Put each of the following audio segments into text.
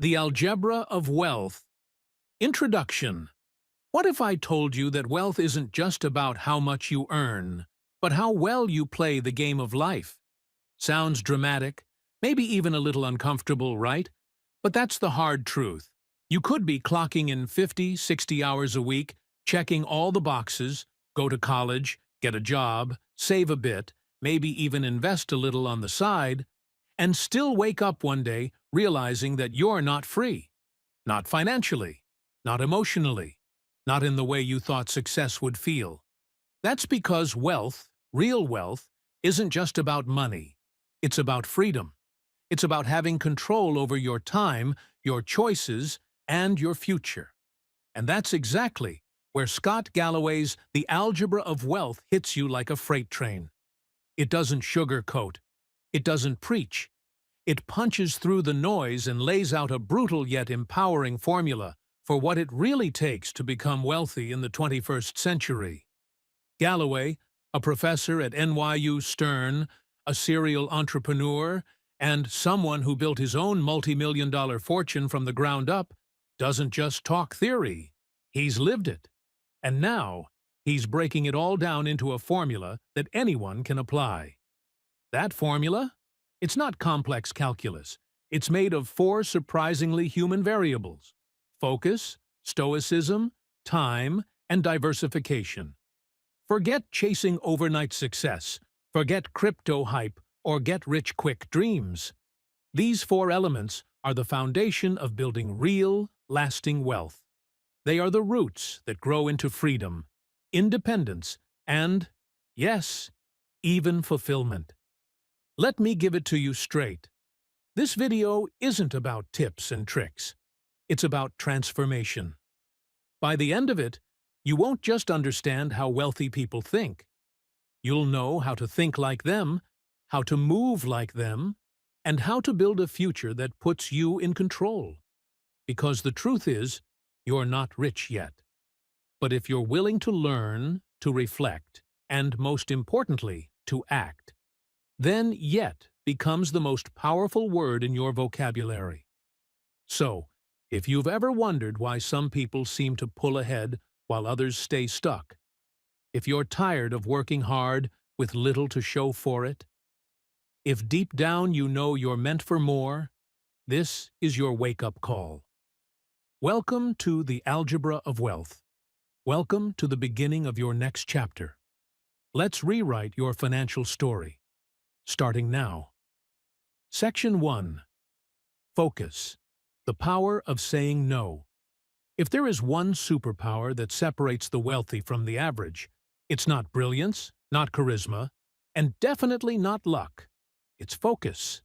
The Algebra of Wealth. Introduction. What if I told you that wealth isn't just about how much you earn, but how well you play the game of life? Sounds dramatic, maybe even a little uncomfortable, right? But that's the hard truth. You could be clocking in 50, 60 hours a week, checking all the boxes, go to college, get a job, save a bit, maybe even invest a little on the side, and still wake up one day realizing that you're not free. Not financially, not emotionally, not in the way you thought success would feel. That's because wealth, real wealth, isn't just about money. It's about freedom. It's about having control over your time, your choices, and your future. And that's exactly where Scott Galloway's The Algebra of Wealth hits you like a freight train. It doesn't sugarcoat. It doesn't preach. It punches through the noise and lays out a brutal yet empowering formula for what it really takes to become wealthy in the 21st century. Galloway, a professor at NYU Stern, a serial entrepreneur, and someone who built his own multi-million-dollar fortune from the ground up, doesn't just talk theory. He's lived it. And now, he's breaking it all down into a formula that anyone can apply. That formula? It's not complex calculus. It's made of 4 surprisingly human variables: focus, stoicism, time, and diversification. Forget chasing overnight success. Forget crypto hype or get-rich-quick dreams. These 4 elements are the foundation of building real, lasting wealth. They are the roots that grow into freedom, independence, and, yes, even fulfillment. Let me give it to you straight. This video isn't about tips and tricks. It's about transformation. By the end of it, you won't just understand how wealthy people think. You'll know how to think like them, how to move like them, and how to build a future that puts you in control. Because the truth is, you're not rich yet. But if you're willing to learn, to reflect, and most importantly, to act, then yet becomes the most powerful word in your vocabulary. So, if you've ever wondered why some people seem to pull ahead while others stay stuck, if you're tired of working hard with little to show for it, if deep down you know you're meant for more, this is your wake-up call. Welcome to the Algebra of Wealth. Welcome to the beginning of your next chapter. Let's rewrite your financial story. Starting now. Section 1. Focus. The power of saying no. If there is one superpower that separates the wealthy from the average, it's not brilliance, not charisma, and definitely not luck. It's focus.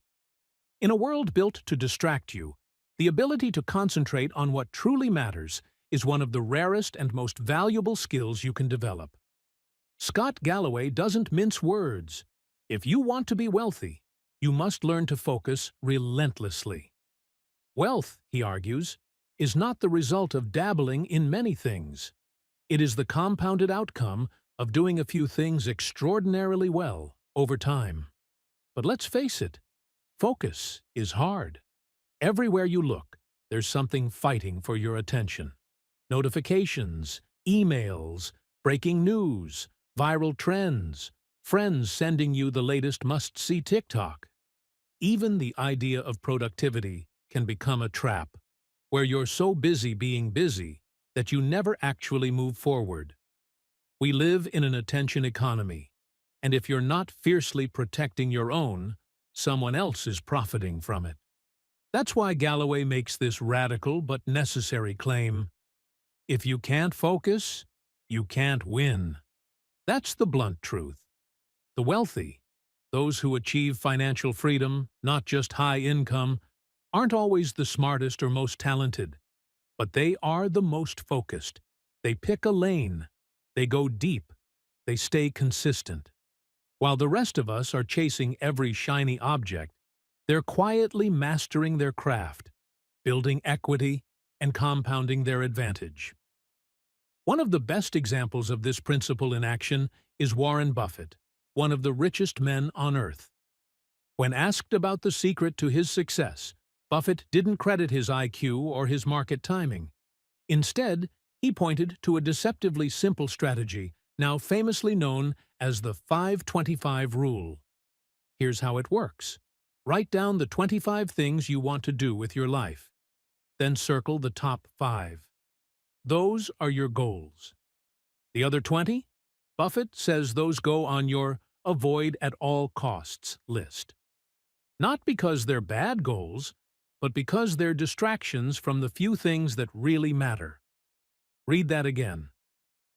In a world built to distract you, the ability to concentrate on what truly matters is one of the rarest and most valuable skills you can develop. Scott Galloway doesn't mince words. If you want to be wealthy, you must learn to focus relentlessly. Wealth, he argues, is not the result of dabbling in many things. It is the compounded outcome of doing a few things extraordinarily well over time. But let's face it, focus is hard. Everywhere you look, there's something fighting for your attention. Notifications, emails, breaking news, viral trends, friends sending you the latest must-see TikTok. Even the idea of productivity can become a trap, where you're so busy being busy that you never actually move forward. We live in an attention economy, and if you're not fiercely protecting your own, someone else is profiting from it. That's why Galloway makes this radical but necessary claim: if you can't focus, you can't win. That's the blunt truth. The wealthy, those who achieve financial freedom, not just high income, aren't always the smartest or most talented, but they are the most focused. They pick a lane, they go deep, they stay consistent. While the rest of us are chasing every shiny object, they're quietly mastering their craft, building equity, and compounding their advantage. One of the best examples of this principle in action is Warren Buffett, one of the richest men on earth. When asked about the secret to his success, Buffett didn't credit his IQ or his market timing. Instead, he pointed to a deceptively simple strategy, now famously known as the 5-25 rule. Here's how it works. Write down the 25 things you want to do with your life. Then circle the top 5. Those are your goals. The other 20? Buffett says those go on your avoid at all costs list. Not because they're bad goals, but because they're distractions from the few things that really matter. Read that again.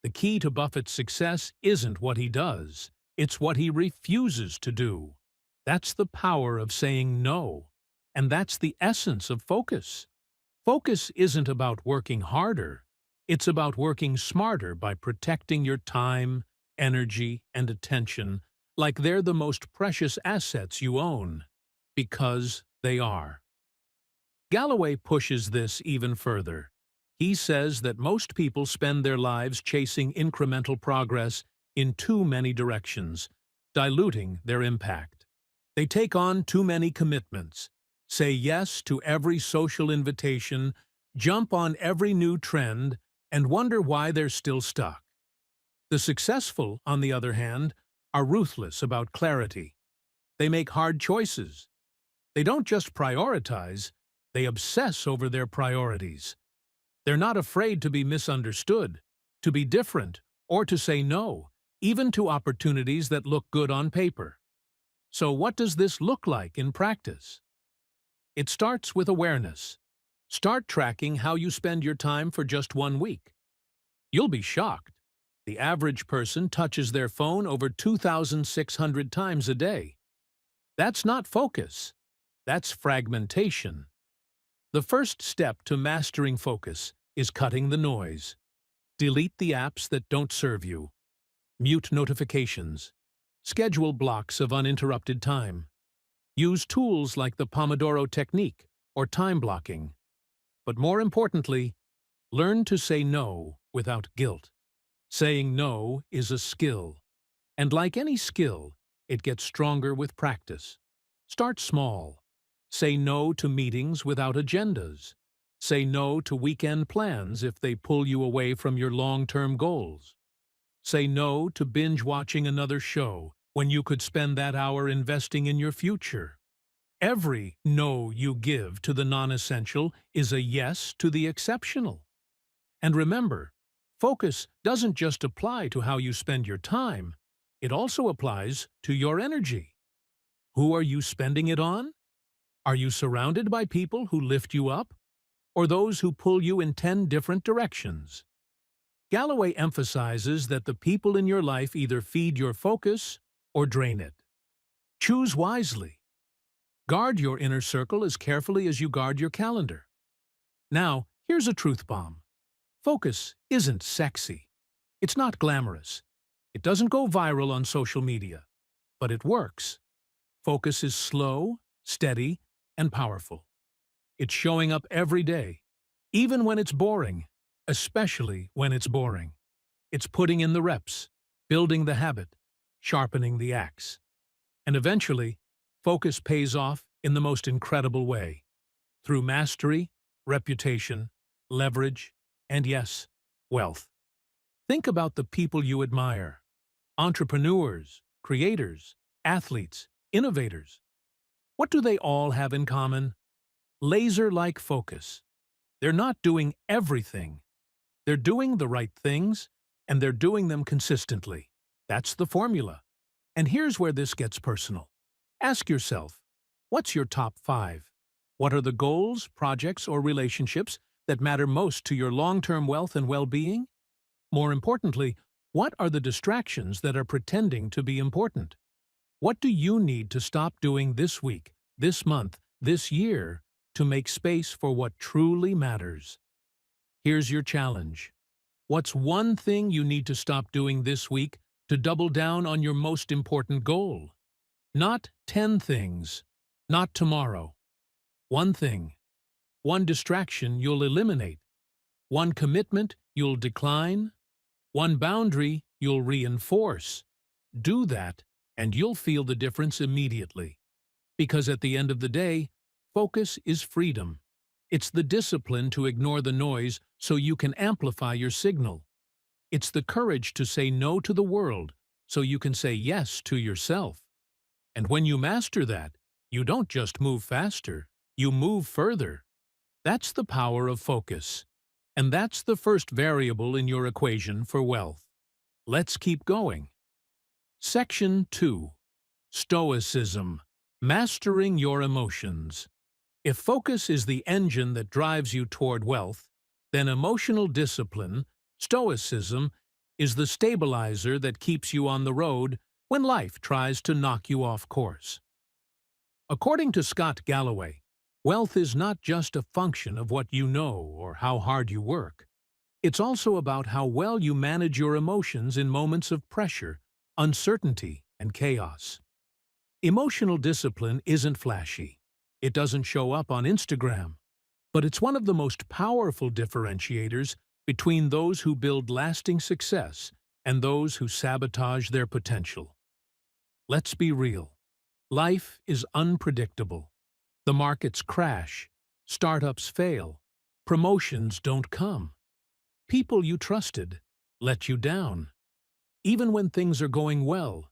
The key to Buffett's success isn't what he does, it's what he refuses to do. That's the power of saying no, and that's the essence of focus. Focus isn't about working harder, it's about working smarter by protecting your time, energy, and attention like they're the most precious assets you own, because they are. Galloway pushes this even further. He says that most people spend their lives chasing incremental progress in too many directions, diluting their impact. They take on too many commitments, say yes to every social invitation, jump on every new trend, and wonder why they're still stuck. The successful, on the other hand, are ruthless about clarity. They make hard choices. They don't just prioritize, they obsess over their priorities. They're not afraid to be misunderstood, to be different, or to say no, even to opportunities that look good on paper. So what does this look like in practice? It starts with awareness. Start tracking how you spend your time for just 1 week. You'll be shocked. The average person touches their phone over 2,600 times a day. That's not focus. That's fragmentation. The first step to mastering focus is cutting the noise. Delete the apps that don't serve you. Mute notifications. Schedule blocks of uninterrupted time. Use tools like the Pomodoro technique or time blocking. But more importantly, learn to say no without guilt. Saying no is a skill. And like any skill, it gets stronger with practice. Start small. Say no to meetings without agendas. Say no to weekend plans if they pull you away from your long-term goals. Say no to binge-watching another show when you could spend that hour investing in your future. Every no you give to the non-essential is a yes to the exceptional. And remember, focus doesn't just apply to how you spend your time, it also applies to your energy. Who are you spending it on? Are you surrounded by people who lift you up, or those who pull you in 10 different directions? Galloway emphasizes that the people in your life either feed your focus or drain it. Choose wisely. Guard your inner circle as carefully as you guard your calendar. Now, here's a truth bomb. Focus isn't sexy. It's not glamorous. It doesn't go viral on social media, but it works. Focus is slow, steady, and powerful. It's showing up every day, even when it's boring, especially when it's boring. It's putting in the reps, building the habit, sharpening the axe. And eventually, focus pays off in the most incredible way, through mastery, reputation, leverage, and yes, wealth. Think about the people you admire. Entrepreneurs, creators, athletes, innovators. What do they all have in common? Laser-like focus. They're not doing everything. They're doing the right things, and they're doing them consistently. That's the formula. And here's where this gets personal. Ask yourself, what's your top 5? What are the goals, projects, or relationships that matter most to your long-term wealth and well-being? More importantly, what are the distractions that are pretending to be important? What do you need to stop doing this week, this month, this year to make space for what truly matters? Here's your challenge. What's one thing you need to stop doing this week to double down on your most important goal? Not 10 things, not tomorrow. One thing. One distraction you'll eliminate. One commitment you'll decline. One boundary you'll reinforce. Do that, and you'll feel the difference immediately. Because at the end of the day, focus is freedom. It's the discipline to ignore the noise so you can amplify your signal. It's the courage to say no to the world so you can say yes to yourself. And when you master that, you don't just move faster, you move further. That's the power of focus. And that's the first variable in your equation for wealth. Let's keep going. Section 2. Stoicism. Mastering your emotions. If focus is the engine that drives you toward wealth, then emotional discipline, stoicism, is the stabilizer that keeps you on the road when life tries to knock you off course. According to Scott Galloway, wealth is not just a function of what you know or how hard you work. It's also about how well you manage your emotions in moments of pressure, uncertainty, and chaos. Emotional discipline isn't flashy. It doesn't show up on Instagram. But it's one of the most powerful differentiators between those who build lasting success and those who sabotage their potential. Let's be real. Life is unpredictable. The markets crash, startups fail, promotions don't come. People you trusted let you down. Even when things are going well,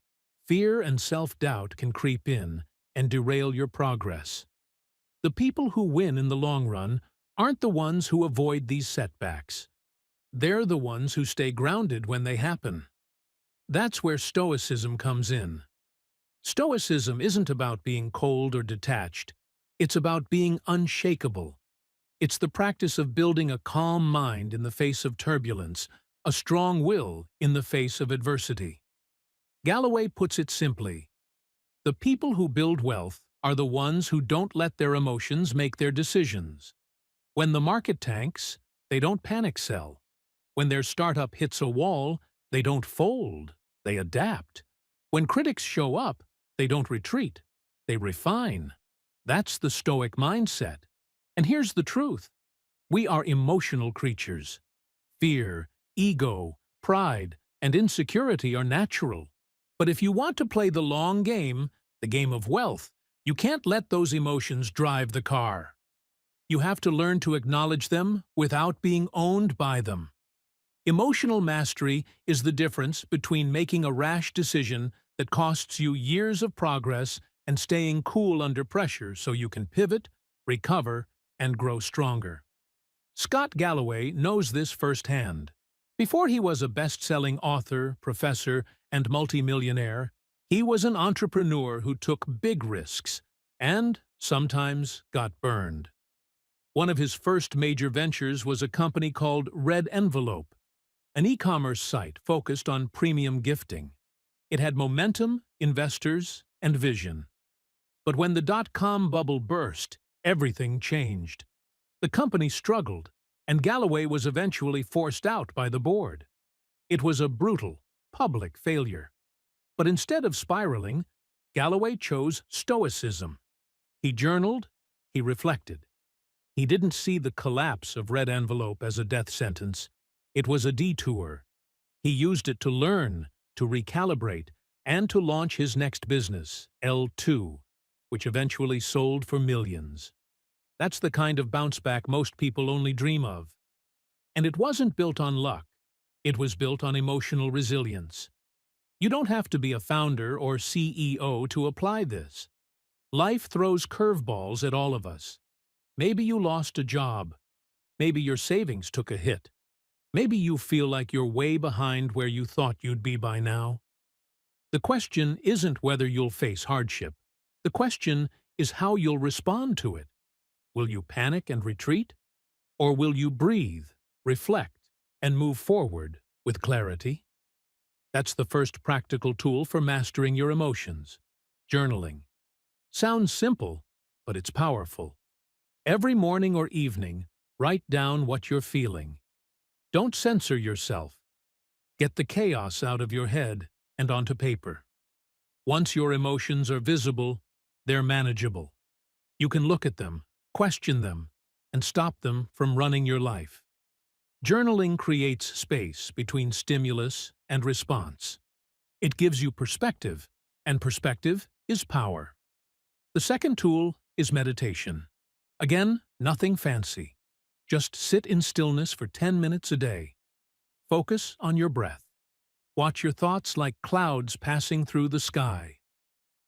fear and self-doubt can creep in and derail your progress. The people who win in the long run aren't the ones who avoid these setbacks. They're the ones who stay grounded when they happen. That's where stoicism comes in. Stoicism isn't about being cold or detached. It's about being unshakable. It's the practice of building a calm mind in the face of turbulence, a strong will in the face of adversity. Galloway puts it simply: the people who build wealth are the ones who don't let their emotions make their decisions. When the market tanks, they don't panic sell. When their startup hits a wall, they don't fold, they adapt. When critics show up, they don't retreat, they refine. That's the Stoic mindset. And here's the truth. We are emotional creatures. Fear, ego, pride, and insecurity are natural. But if you want to play the long game, the game of wealth, you can't let those emotions drive the car. You have to learn to acknowledge them without being owned by them. Emotional mastery is the difference between making a rash decision that costs you years of progress and staying cool under pressure so you can pivot, recover, and grow stronger. Scott Galloway knows this firsthand. Before he was a best-selling author, professor, and multimillionaire, he was an entrepreneur who took big risks and sometimes got burned. One of his first major ventures was a company called Red Envelope, an e-commerce site focused on premium gifting. It had momentum, investors, and vision. But when the dot-com bubble burst, everything changed. The company struggled, and Galloway was eventually forced out by the board. It was a brutal, public failure. But instead of spiraling, Galloway chose stoicism. He journaled, he reflected. He didn't see the collapse of Red Envelope as a death sentence. It was a detour. He used it to learn, to recalibrate, and to launch his next business, L2, which eventually sold for millions. That's the kind of bounce-back most people only dream of. And it wasn't built on luck. It was built on emotional resilience. You don't have to be a founder or CEO to apply this. Life throws curveballs at all of us. Maybe you lost a job. Maybe your savings took a hit. Maybe you feel like you're way behind where you thought you'd be by now. The question isn't whether you'll face hardship. The question is how you'll respond to it. Will you panic and retreat? Or will you breathe, reflect, and move forward with clarity? That's the first practical tool for mastering your emotions: journaling. Sounds simple, but it's powerful. Every morning or evening, write down what you're feeling. Don't censor yourself. Get the chaos out of your head and onto paper. Once your emotions are visible, they're manageable. You can look at them, question them, and stop them from running your life. Journaling creates space between stimulus and response. It gives you perspective, and perspective is power. The second tool is meditation. Again, nothing fancy. Just sit in stillness for 10 minutes a day. Focus on your breath. Watch your thoughts like clouds passing through the sky.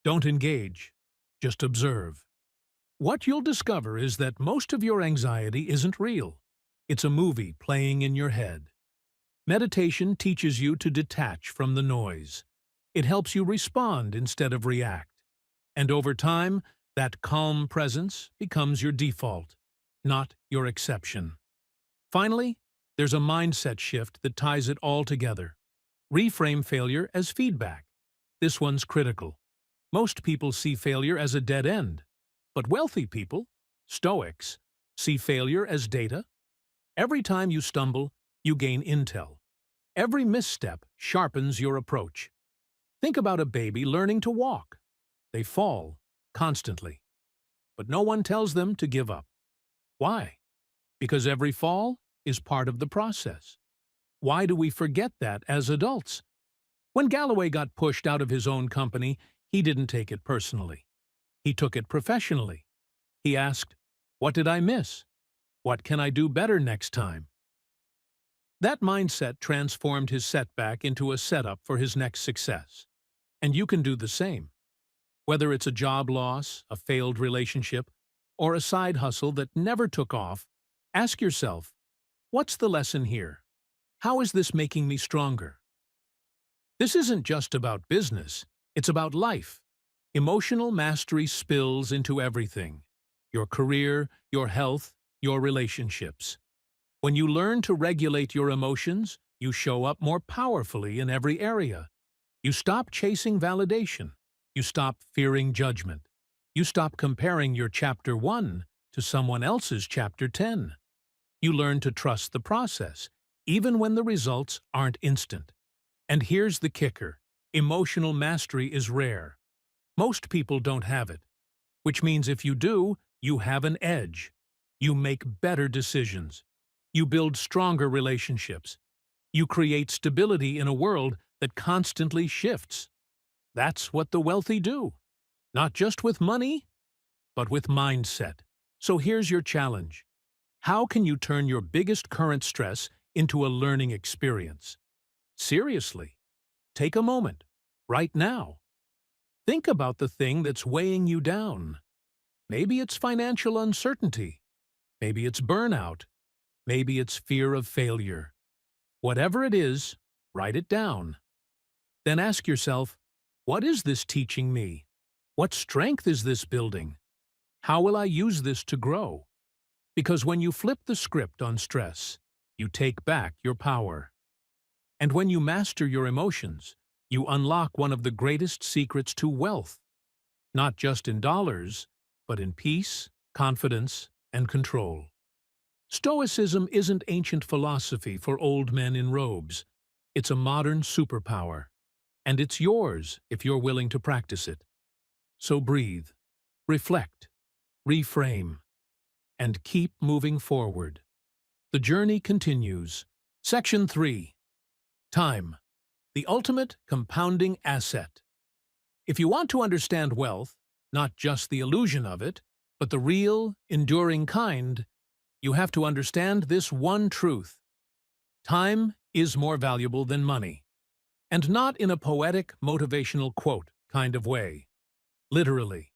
Don't engage, just observe. What you'll discover is that most of your anxiety isn't real. It's a movie playing in your head. Meditation teaches you to detach from the noise. It helps you respond instead of react. And over time, that calm presence becomes your default, not your exception. Finally, there's a mindset shift that ties it all together. Reframe failure as feedback. This one's critical. Most people see failure as a dead end, but wealthy people, Stoics, see failure as data. Every time you stumble, you gain intel. Every misstep sharpens your approach. Think about a baby learning to walk. They fall constantly, but no one tells them to give up. Why? Because every fall is part of the process. Why do we forget that as adults? When Galloway got pushed out of his own company, he didn't take it personally. He took it professionally. He asked, "What did I miss? What can I do better next time?" That mindset transformed his setback into a setup for his next success. And you can do the same. Whether it's a job loss, a failed relationship, or a side hustle that never took off, ask yourself, what's the lesson here? How is this making me stronger? This isn't just about business, it's about life. Emotional mastery spills into everything: your career, your health, your relationships. When you learn to regulate your emotions, you show up more powerfully in every area. You stop chasing validation. You stop fearing judgment. You stop comparing your Chapter 1 to someone else's Chapter 10. You learn to trust the process, even when the results aren't instant. And here's the kicker: emotional mastery is rare. Most people don't have it, which means if you do, you have an edge. You make better decisions. You build stronger relationships. You create stability in a world that constantly shifts. That's what the wealthy do. Not just with money, but with mindset. So here's your challenge. How can you turn your biggest current stress into a learning experience? Seriously, take a moment, right now. Think about the thing that's weighing you down. Maybe it's financial uncertainty. Maybe it's burnout. Maybe it's fear of failure. Whatever it is, write it down. Then ask yourself, what is this teaching me? What strength is this building? How will I use this to grow? Because when you flip the script on stress, you take back your power. And when you master your emotions, you unlock one of the greatest secrets to wealth. Not just in dollars, but in peace, confidence, and control. Stoicism isn't ancient philosophy for old men in robes. It's a modern superpower. And it's yours if you're willing to practice it. So breathe, reflect, reframe, and keep moving forward. The journey continues. Section 3. Time. The ultimate compounding asset. If you want to understand wealth, not just the illusion of it, but the real, enduring kind, you have to understand this one truth. Time is more valuable than money. And not in a poetic, motivational quote kind of way. Literally.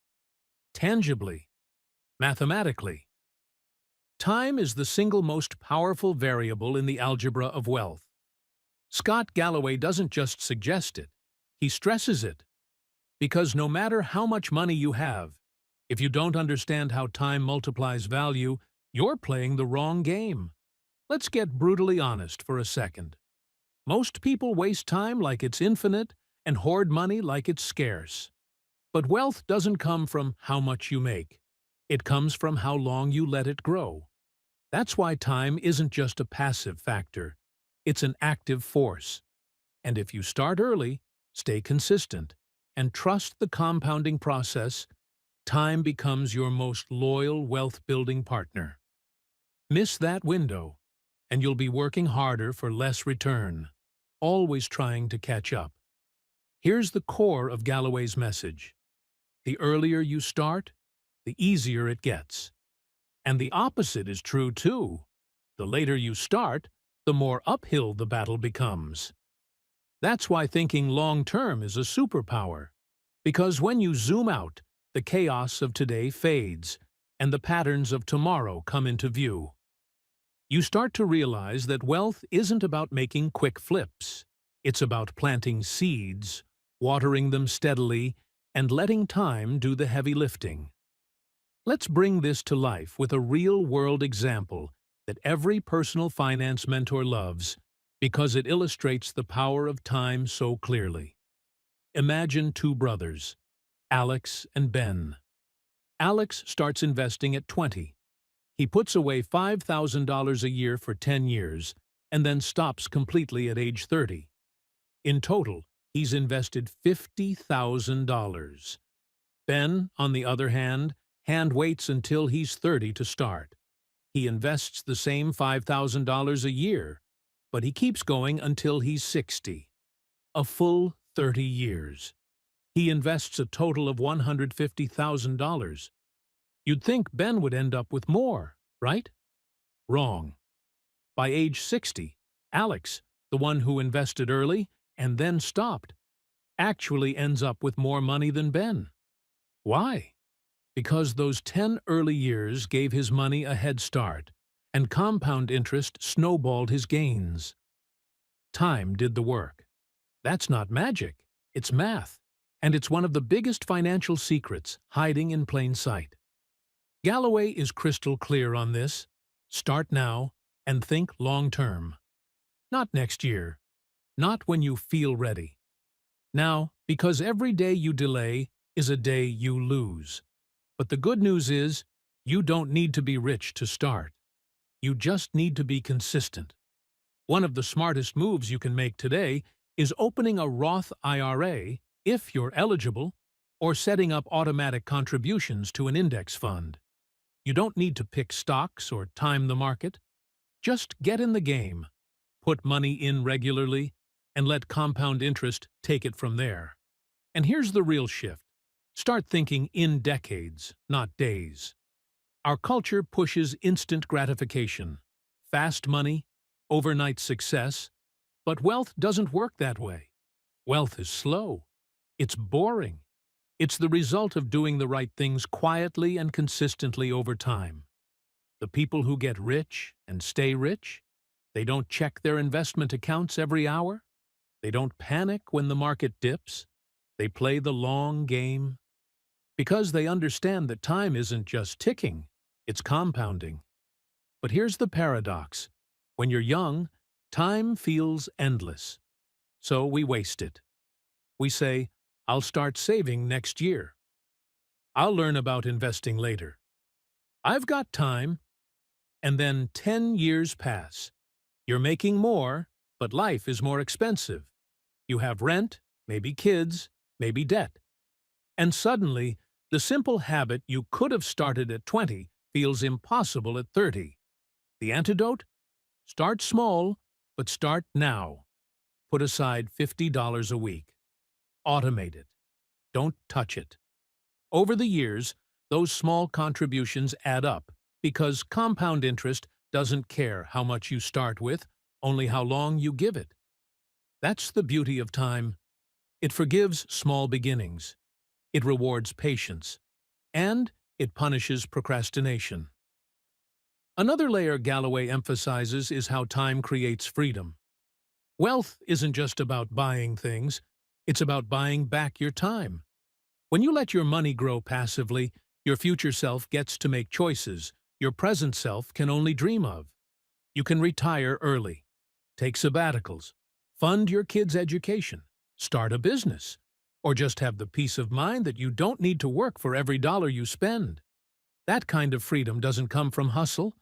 Tangibly. Mathematically. Time is the single most powerful variable in the algebra of wealth. Scott Galloway doesn't just suggest it, he stresses it. Because no matter how much money you have, if you don't understand how time multiplies value, you're playing the wrong game. Let's get brutally honest for a second. Most people waste time like it's infinite and hoard money like it's scarce. But wealth doesn't come from how much you make. It comes from how long you let it grow. That's why time isn't just a passive factor. It's an active force. And if you start early, stay consistent, and trust the compounding process, time becomes your most loyal wealth-building partner. Miss that window, and you'll be working harder for less return, always trying to catch up. Here's the core of Galloway's message. The earlier you start, the easier it gets. And the opposite is true too. The later you start, the more uphill the battle becomes. That's why thinking long-term is a superpower. Because when you zoom out, the chaos of today fades, and the patterns of tomorrow come into view. You start to realize that wealth isn't about making quick flips. It's about planting seeds, watering them steadily, and letting time do the heavy lifting. Let's bring this to life with a real-world example that every personal finance mentor loves because it illustrates the power of time so clearly. Imagine two brothers, Alex and Ben. Alex starts investing at 20. He puts away $5,000 a year for 10 years and then stops completely at age 30. In total, he's invested $50,000. Ben, on the other hand waits until he's 30 to start. He invests the same $5,000 a year, but he keeps going until he's 60. A full 30 years. He invests a total of $150,000. You'd think Ben would end up with more, right? Wrong. By age 60, Alex, the one who invested early and then stopped, actually ends up with more money than Ben. Why? Because those 10 early years gave his money a head start, and compound interest snowballed his gains. Time did the work. That's not magic, it's math, and it's one of the biggest financial secrets hiding in plain sight. Galloway is crystal clear on this. Start now and think long-term. Not next year. Not when you feel ready. Now, because every day you delay is a day you lose. But the good news is, you don't need to be rich to start. You just need to be consistent. One of the smartest moves you can make today is opening a Roth IRA, if you're eligible, or setting up automatic contributions to an index fund. You don't need to pick stocks or time the market. Just get in the game, put money in regularly, and let compound interest take it from there. And here's the real shift. Start thinking in decades, not days. Our culture pushes instant gratification, fast money, overnight success, but wealth doesn't work that way. Wealth is slow. It's boring. It's the result of doing the right things quietly and consistently over time. The people who get rich and stay rich, they don't check their investment accounts every hour. They don't panic when the market dips. They play the long game. Because they understand that time isn't just ticking, it's compounding. But here's the paradox. When you're young, time feels endless. So we waste it. We say, I'll start saving next year. I'll learn about investing later. I've got time. And then 10 years pass. You're making more, but life is more expensive. You have rent, maybe kids, maybe debt. And suddenly, the simple habit you could have started at 20 feels impossible at 30. The antidote? Start small, but start now. Put aside $50 a week. Automate it. Don't touch it. Over the years, those small contributions add up because compound interest doesn't care how much you start with, only how long you give it. That's the beauty of time. It forgives small beginnings. It rewards patience. And it punishes procrastination. Another layer Galloway emphasizes is how time creates freedom. Wealth isn't just about buying things, it's about buying back your time. When you let your money grow passively, your future self gets to make choices your present self can only dream of. You can retire early, take sabbaticals, fund your kids' education, start a business, or just have the peace of mind that you don't need to work for every dollar you spend. That kind of freedom doesn't come from hustle,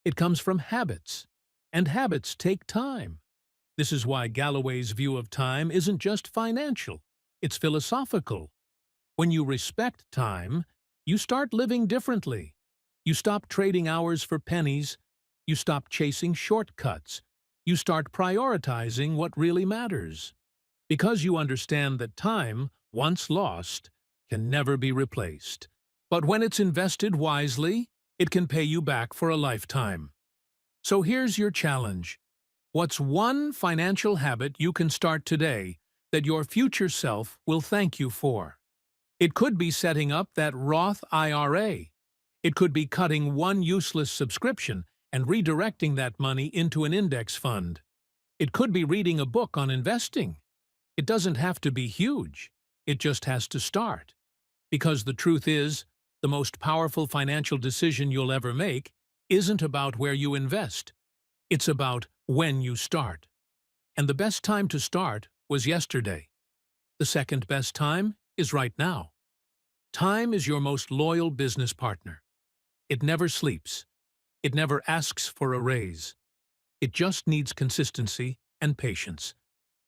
it comes from habits. And habits take time. This is why Galloway's view of time isn't just financial, it's philosophical. When you respect time, you start living differently. You stop trading hours for pennies, you stop chasing shortcuts, you start prioritizing what really matters. Because you understand that time, once lost, can never be replaced. But when it's invested wisely, It can pay you back for a lifetime. So here's your challenge. What's one financial habit you can start today that your future self will thank you for? It could be setting up that Roth IRA. It could be cutting one useless subscription and redirecting that money into an index fund. It could be reading a book on investing. It doesn't have to be huge. It just has to start. Because the truth is, the most powerful financial decision you'll ever make isn't about where you invest. It's about when you start. And the best time to start was yesterday. The second best time is right now. Time is your most loyal business partner. It never sleeps. It never asks for a raise. It just needs consistency and patience.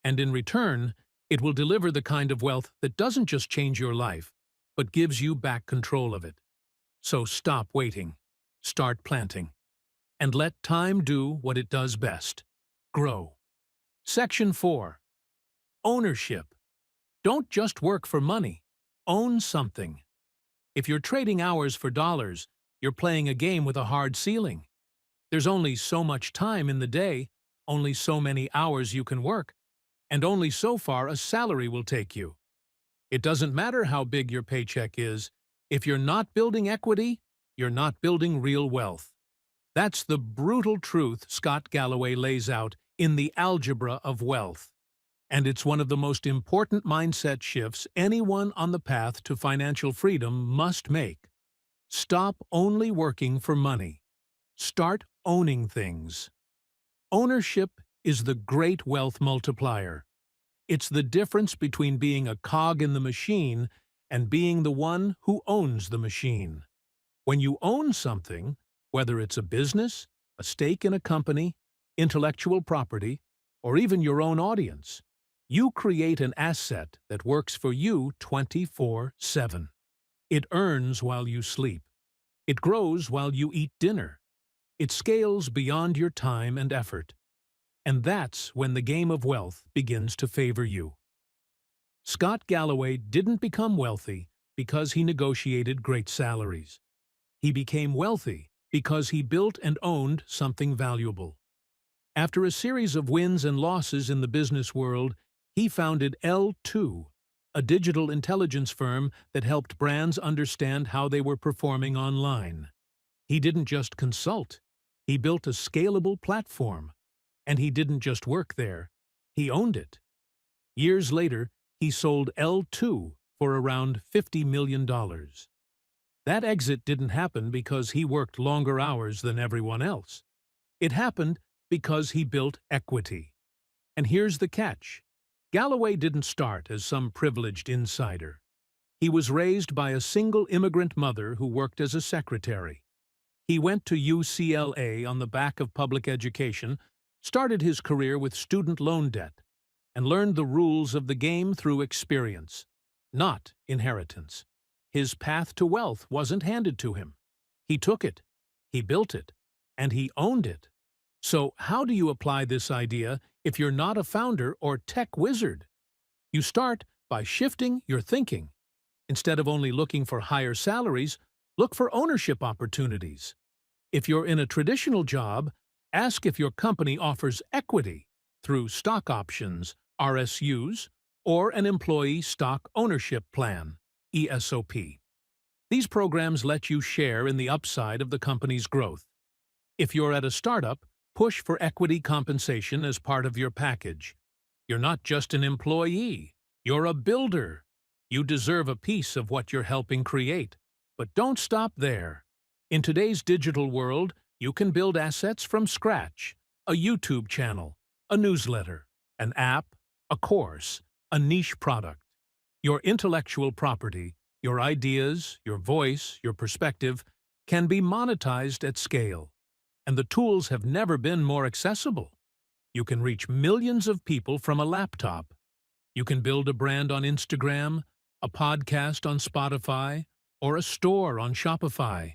And in return, it will deliver the kind of wealth that doesn't just change your life, but gives you back control of it. So stop waiting. Start planting. And let time do what it does best. Grow. Section 4. Ownership. Don't just work for money. Own something. If you're trading hours for dollars, you're playing a game with a hard ceiling. There's only so much time in the day, only so many hours you can work, and only so far a salary will take you. It doesn't matter how big your paycheck is. If you're not building equity, you're not building real wealth. That's the brutal truth Scott Galloway lays out in the Algebra of Wealth. And it's one of the most important mindset shifts anyone on the path to financial freedom must make. Stop only working for money. Start owning things. Ownership is the great wealth multiplier. It's the difference between being a cog in the machine and being the one who owns the machine. When you own something, whether it's a business, a stake in a company, intellectual property, or even your own audience, you create an asset that works for you 24/7. It earns while you sleep. It grows while you eat dinner. It scales beyond your time and effort. And that's when the game of wealth begins to favor you. Scott Galloway didn't become wealthy because he negotiated great salaries. He became wealthy because he built and owned something valuable. After a series of wins and losses in the business world, he founded L2, a digital intelligence firm that helped brands understand how they were performing online. He didn't just consult. He built a scalable platform. And he didn't just work there. He owned it. Years later, he sold L2 for around $50 million. That exit didn't happen because he worked longer hours than everyone else. It happened because he built equity. And here's the catch. Galloway didn't start as some privileged insider. He was raised by a single immigrant mother who worked as a secretary. He went to UCLA on the back of public education, started his career with student loan debt, and learned the rules of the game through experience, not inheritance. His path to wealth wasn't handed to him. He took it, he built it, and he owned it. So how do you apply this idea if you're not a founder or tech wizard? You start by shifting your thinking. Instead of only looking for higher salaries, look for ownership opportunities. If you're in a traditional job, ask if your company offers equity through stock options, RSUs, or an employee stock ownership plan, ESOP. These programs let you share in the upside of the company's growth. If you're at a startup, push for equity compensation as part of your package. You're not just an employee, you're a builder. You deserve a piece of what you're helping create. But don't stop there. In today's digital world, you can build assets from scratch: a YouTube channel, a newsletter, an app, a course, a niche product. Your intellectual property, your ideas, your voice, your perspective, can be monetized at scale. And the tools have never been more accessible. You can reach millions of people from a laptop. You can build a brand on Instagram, a podcast on Spotify, or a store on Shopify.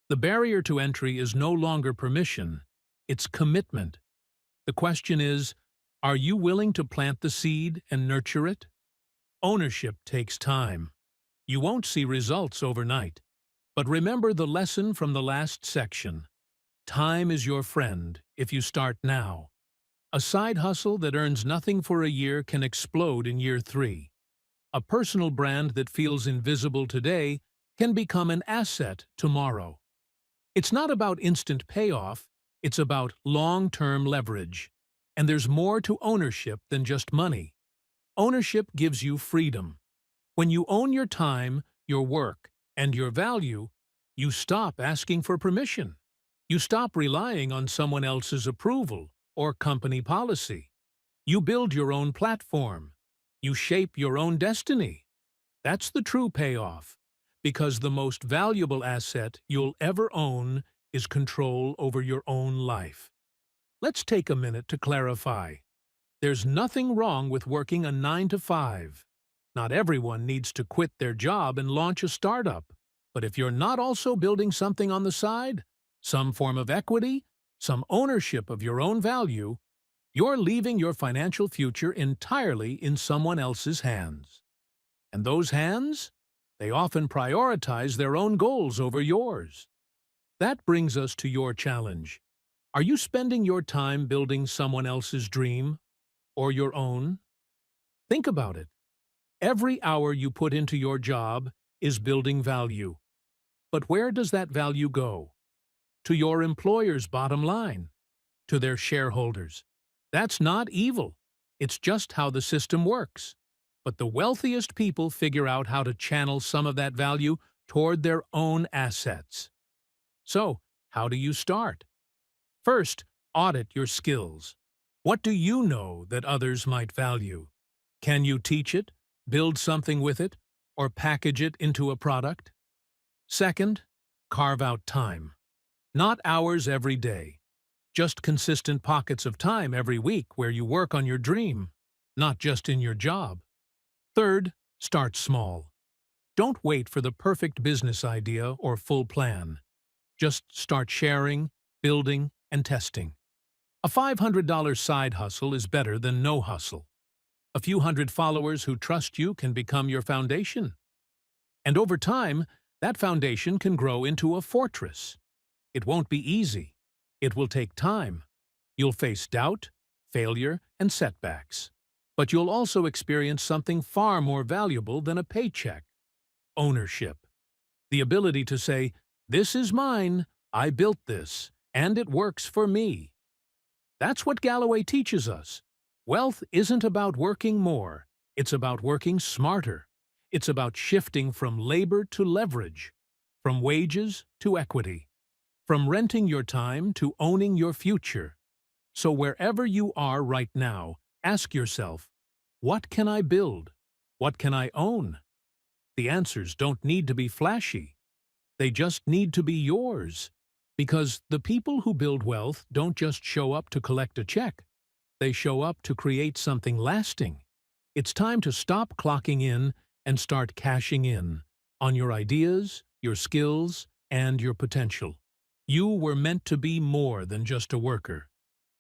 The barrier to entry is no longer permission, it's commitment. The question is, are you willing to plant the seed and nurture it? Ownership takes time. You won't see results overnight. But remember the lesson from the last section. Time is your friend if you start now. A side hustle that earns nothing for a year can explode in year 3. A personal brand that feels invisible today can become an asset tomorrow. It's not about instant payoff, it's about long-term leverage. And there's more to ownership than just money. Ownership gives you freedom. When you own your time, your work, and your value, you stop asking for permission. You stop relying on someone else's approval or company policy. You build your own platform. You shape your own destiny. That's the true payoff, because the most valuable asset you'll ever own is control over your own life. Let's take a minute to clarify. There's nothing wrong with working a 9 to 5. Not everyone needs to quit their job and launch a startup. But if you're not also building something on the side, some form of equity, some ownership of your own value, you're leaving your financial future entirely in someone else's hands. And those hands? They often prioritize their own goals over yours. That brings us to your challenge. Are you spending your time building someone else's dream or your own? Think about it. Every hour you put into your job is building value. But where does that value go? To your employer's bottom line, to their shareholders. That's not evil. It's just how the system works. But the wealthiest people figure out how to channel some of that value toward their own assets. So, how do you start? First, audit your skills. What do you know that others might value? Can you teach it, build something with it, or package it into a product? Second, carve out time. Not hours every day. Just consistent pockets of time every week where you work on your dream, not just in your job. Third, start small. Don't wait for the perfect business idea or full plan. Just start sharing, building, and testing. A $500 side hustle is better than no hustle. A few hundred followers who trust you can become your foundation. And over time, that foundation can grow into a fortress. It won't be easy. It will take time. You'll face doubt, failure, and setbacks. But you'll also experience something far more valuable than a paycheck: ownership. The ability to say, "This is mine, I built this, and it works for me." That's what Galloway teaches us. Wealth isn't about working more, it's about working smarter. It's about shifting from labor to leverage, from wages to equity, from renting your time to owning your future. So wherever you are right now, ask yourself, what can I build? What can I own? The answers don't need to be flashy. They just need to be yours. Because the people who build wealth don't just show up to collect a check. They show up to create something lasting. It's time to stop clocking in and start cashing in on your ideas, your skills, and your potential. You were meant to be more than just a worker.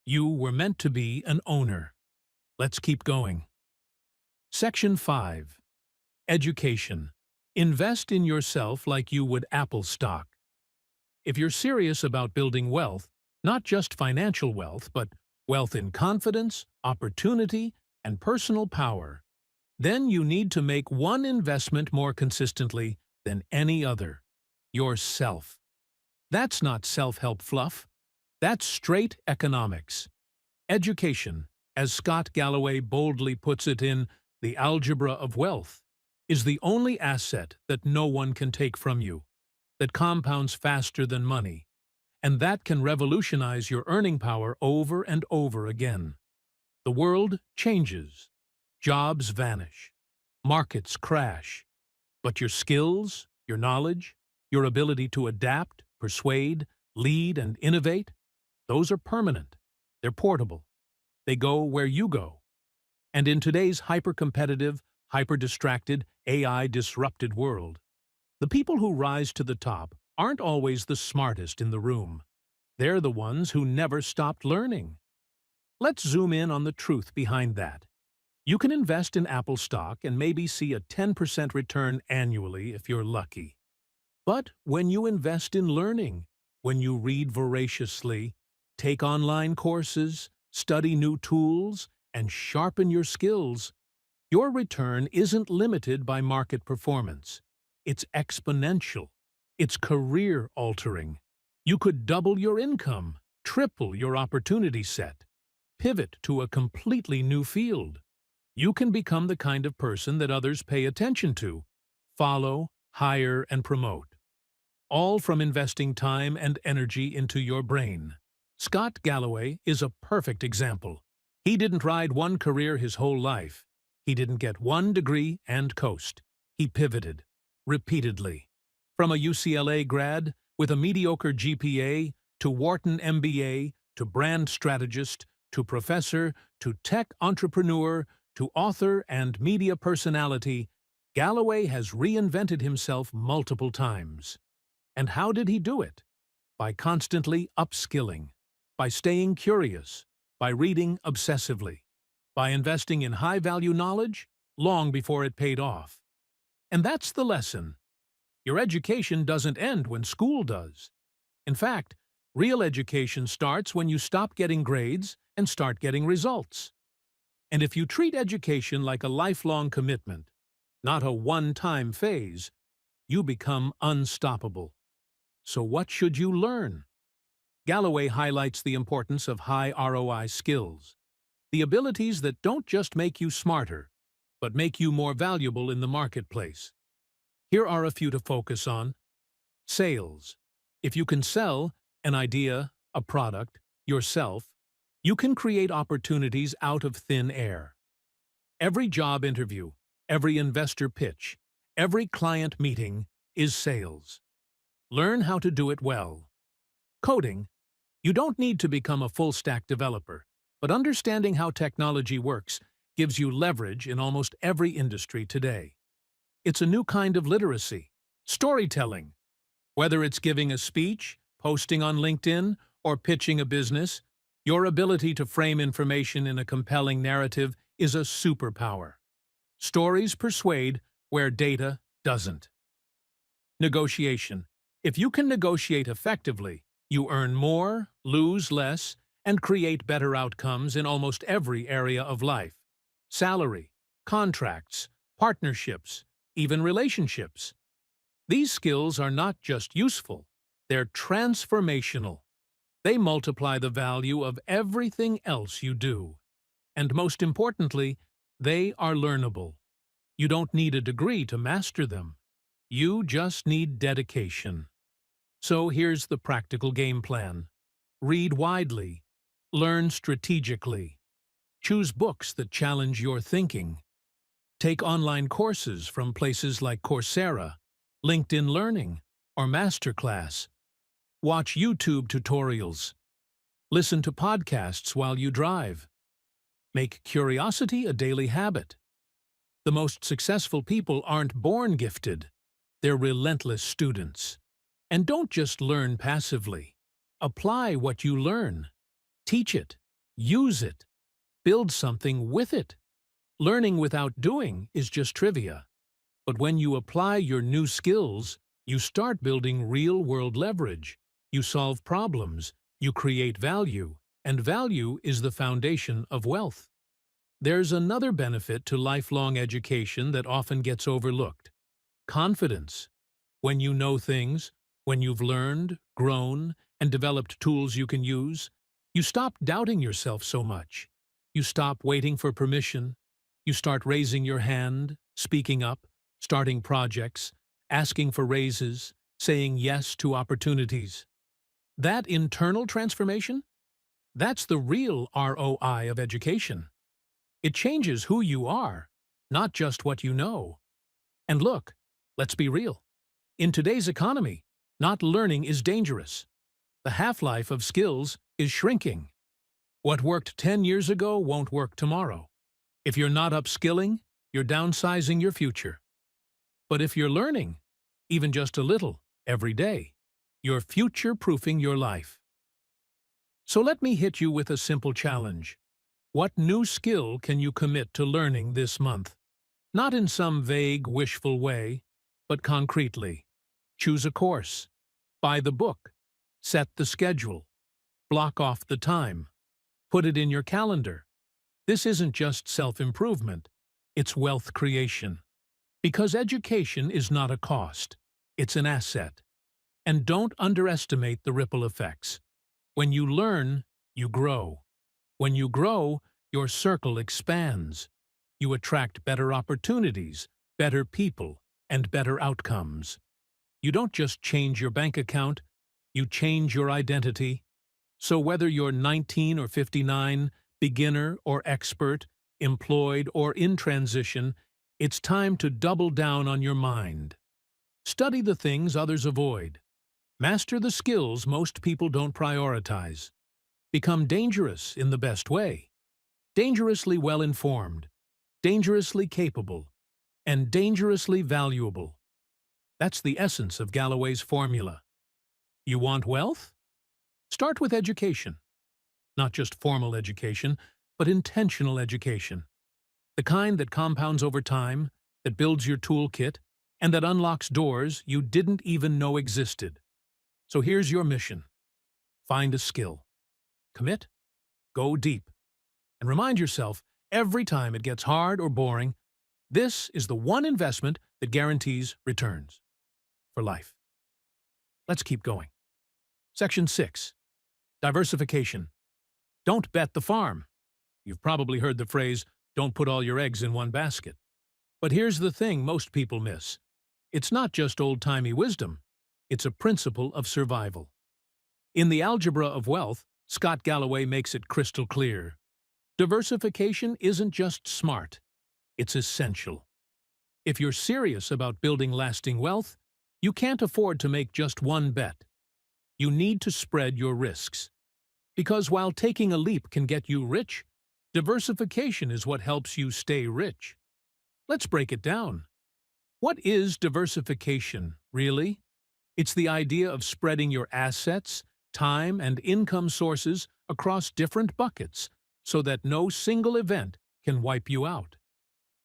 You were meant to be an owner. Let's keep going. Section 5. Education. Invest in yourself like you would Apple stock. If you're serious about building wealth, not just financial wealth, but wealth in confidence, opportunity, and personal power, then you need to make one investment more consistently than any other: yourself. That's not self-help fluff. That's straight economics. Education, as Scott Galloway boldly puts it in The Algebra of Wealth, is the only asset that no one can take from you, that compounds faster than money, and that can revolutionize your earning power over and over again. The world changes. Jobs vanish. Markets crash. But your skills, your knowledge, your ability to adapt, persuade, lead, and innovate, those are permanent. They're portable. They go where you go. And in today's hyper-competitive, hyper-distracted, AI-disrupted world, the people who rise to the top aren't always the smartest in the room. They're the ones who never stopped learning. Let's zoom in on the truth behind that. You can invest in Apple stock and maybe see a 10% return annually if you're lucky. But when you invest in learning, when you read voraciously, take online courses, study new tools, and sharpen your skills, your return isn't limited by market performance. It's exponential. It's career-altering. You could double your income, triple your opportunity set, pivot to a completely new field. You can become the kind of person that others pay attention to, follow, hire, and promote, all from investing time and energy into your brain. Scott Galloway is a perfect example. He didn't ride one career his whole life. He didn't get one degree and coast. He pivoted, repeatedly. From a UCLA grad with a mediocre GPA, to Wharton MBA, to brand strategist, to professor, to tech entrepreneur, to author and media personality, Galloway has reinvented himself multiple times. And how did he do it? By constantly upskilling, by staying curious, by reading obsessively, by investing in high-value knowledge long before it paid off. And that's the lesson. Your education doesn't end when school does. In fact, real education starts when you stop getting grades and start getting results. And if you treat education like a lifelong commitment, not a one-time phase, you become unstoppable. So what should you learn? Galloway highlights the importance of high ROI skills, the abilities that don't just make you smarter, but make you more valuable in the marketplace. Here are a few to focus on. Sales. If you can sell an idea, a product, yourself, you can create opportunities out of thin air. Every job interview, every investor pitch, every client meeting is sales. Learn how to do it well. Coding. You don't need to become a full-stack developer, but understanding how technology works gives you leverage in almost every industry today. It's a new kind of literacy. Storytelling. Whether it's giving a speech, posting on LinkedIn, or pitching a business, your ability to frame information in a compelling narrative is a superpower. Stories persuade where data doesn't. Negotiation. If you can negotiate effectively, you earn more, lose less, and create better outcomes in almost every area of life. Salary, contracts, partnerships, even relationships. These skills are not just useful, they're transformational. They multiply the value of everything else you do. And most importantly, they are learnable. You don't need a degree to master them. You just need dedication. So here's the practical game plan. Read widely. Learn strategically. Choose books that challenge your thinking. Take online courses from places like Coursera, LinkedIn Learning, or Masterclass. Watch YouTube tutorials. Listen to podcasts while you drive. Make curiosity a daily habit. The most successful people aren't born gifted. They're relentless students. And don't just learn passively. Apply what you learn. Teach it. Use it. Build something with it. Learning without doing is just trivia. But when you apply your new skills, you start building real-world leverage. You solve problems, you create value, and value is the foundation of wealth. There's another benefit to lifelong education that often gets overlooked. Confidence. When you know things, when you've learned, grown, and developed tools you can use, you stop doubting yourself so much. You stop waiting for permission. You start raising your hand, speaking up, starting projects, asking for raises, saying yes to opportunities. That internal transformation? That's the real ROI of education. It changes who you are, not just what you know. And look, let's be real. In today's economy, not learning is dangerous. The half-life of skills is shrinking. What worked 10 years ago won't work tomorrow. If you're not upskilling, you're downsizing your future. But if you're learning, even just a little, every day, you're future-proofing your life. So let me hit you with a simple challenge. What new skill can you commit to learning this month? Not in some vague, wishful way, but concretely. Choose a course. Buy the book. Set the schedule. Block off the time. Put it in your calendar. This isn't just self-improvement. It's wealth creation. Because education is not a cost. It's an asset. And don't underestimate the ripple effects. When you learn, you grow. When you grow, your circle expands. You attract better opportunities, better people, and better outcomes. You don't just change your bank account, you change your identity. So whether you're 19 or 59, beginner or expert, employed or in transition, it's time to double down on your mind. Study the things others avoid. Master the skills most people don't prioritize. Become dangerous in the best way. Dangerously well-informed, dangerously capable, and dangerously valuable. That's the essence of Galloway's formula. You want wealth? Start with education. Not just formal education, but intentional education. The kind that compounds over time, that builds your toolkit, and that unlocks doors you didn't even know existed. So here's your mission. Find a skill. Commit. Go deep. And remind yourself, every time it gets hard or boring, this is the one investment that guarantees returns. For life. Let's keep going. Section 6. Diversification. Don't bet the farm. You've probably heard the phrase, don't put all your eggs in one basket. But here's the thing most people miss. It's not just old-timey wisdom. It's a principle of survival. In the Algebra of Wealth, Scott Galloway makes it crystal clear. Diversification isn't just smart. It's essential. If you're serious about building lasting wealth, you can't afford to make just one bet. You need to spread your risks. Because while taking a leap can get you rich, diversification is what helps you stay rich. Let's break it down. What is diversification, really? It's the idea of spreading your assets, time, and income sources across different buckets so that no single event can wipe you out.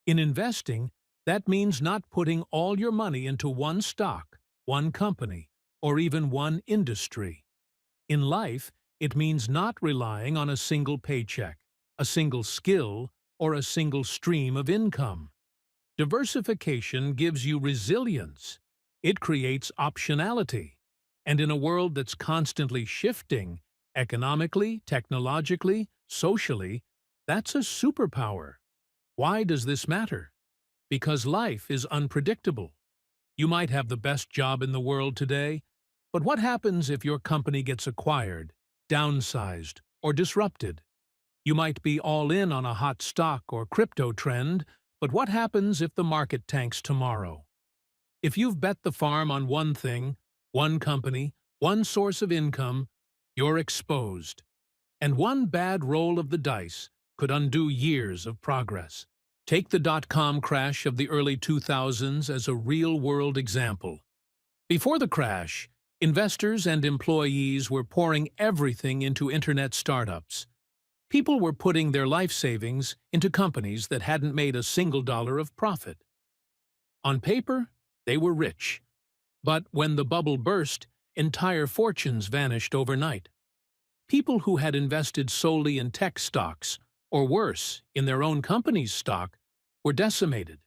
In investing, that means not putting all your money into one stock, one company, or even one industry. In life, it means not relying on a single paycheck, a single skill, or a single stream of income. Diversification gives you resilience. It creates optionality. And in a world that's constantly shifting, economically, technologically, socially, that's a superpower. Why does this matter? Because life is unpredictable. You might have the best job in the world today, but what happens if your company gets acquired, downsized, or disrupted? You might be all in on a hot stock or crypto trend, but what happens if the market tanks tomorrow? If you've bet the farm on one thing, one company, one source of income, you're exposed. And one bad roll of the dice could undo years of progress. Take the dot-com crash of the early 2000s as a real-world example. Before the crash, investors and employees were pouring everything into internet startups. People were putting their life savings into companies that hadn't made a single dollar of profit. On paper, they were rich. But when the bubble burst, entire fortunes vanished overnight. People who had invested solely in tech stocks, or worse, in their own company's stock, were decimated.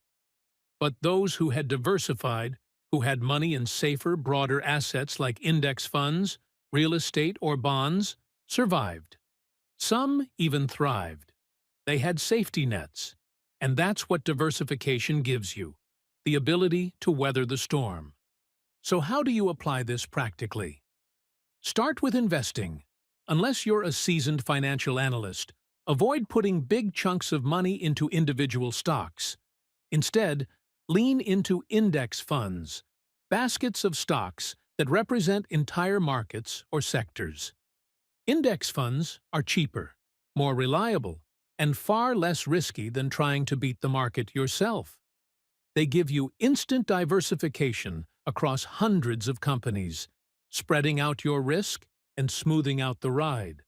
But those who had diversified, who had money in safer, broader assets like index funds, real estate, or bonds, survived. Some even thrived. They had safety nets. And that's what diversification gives you, the ability to weather the storm. So how do you apply this practically? Start with investing. Unless you're a seasoned financial analyst, avoid putting big chunks of money into individual stocks. Instead, lean into index funds, baskets of stocks that represent entire markets or sectors. Index funds are cheaper, more reliable, and far less risky than trying to beat the market yourself. They give you instant diversification across hundreds of companies, spreading out your risk and smoothing out the ride.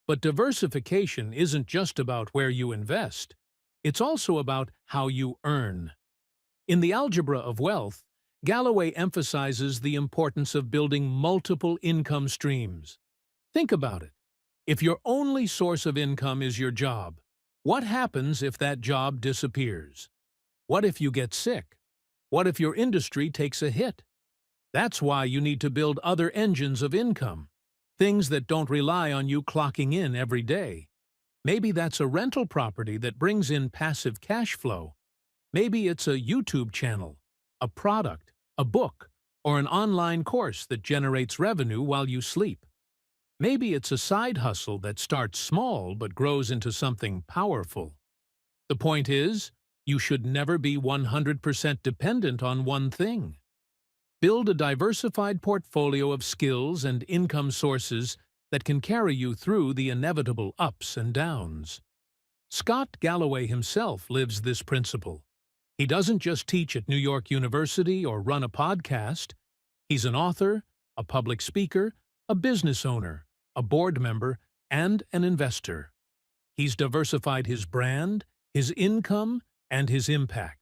But diversification isn't just about where you invest. It's also about how you earn. In the Algebra of Wealth, Galloway emphasizes the importance of building multiple income streams. Think about it. If your only source of income is your job, what happens if that job disappears? What if you get sick? What if your industry takes a hit? That's why you need to build other engines of income, things that don't rely on you clocking in every day. Maybe that's a rental property that brings in passive cash flow. Maybe it's a YouTube channel, a product, a book, or an online course that generates revenue while you sleep. Maybe it's a side hustle that starts small but grows into something powerful. The point is, you should never be 100% dependent on one thing. Build a diversified portfolio of skills and income sources that can carry you through the inevitable ups and downs. Scott Galloway himself lives this principle. He doesn't just teach at New York University or run a podcast. He's an author, a public speaker, a business owner, a board member, and an investor. He's diversified his brand, his income, and his impact.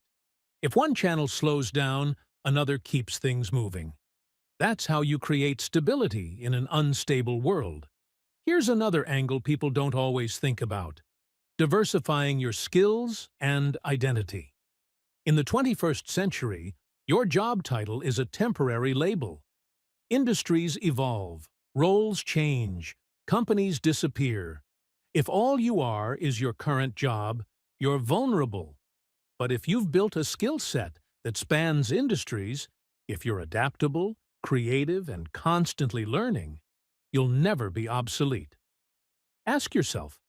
If one channel slows down, another keeps things moving. That's how you create stability in an unstable world. Here's another angle people don't always think about: diversifying your skills and identity. In the 21st century, your job title is a temporary label. Industries evolve, roles change, companies disappear. If all you are is your current job, you're vulnerable. But if you've built a skill set that spans industries, if you're adaptable, creative, and constantly learning, you'll never be obsolete. Ask yourself,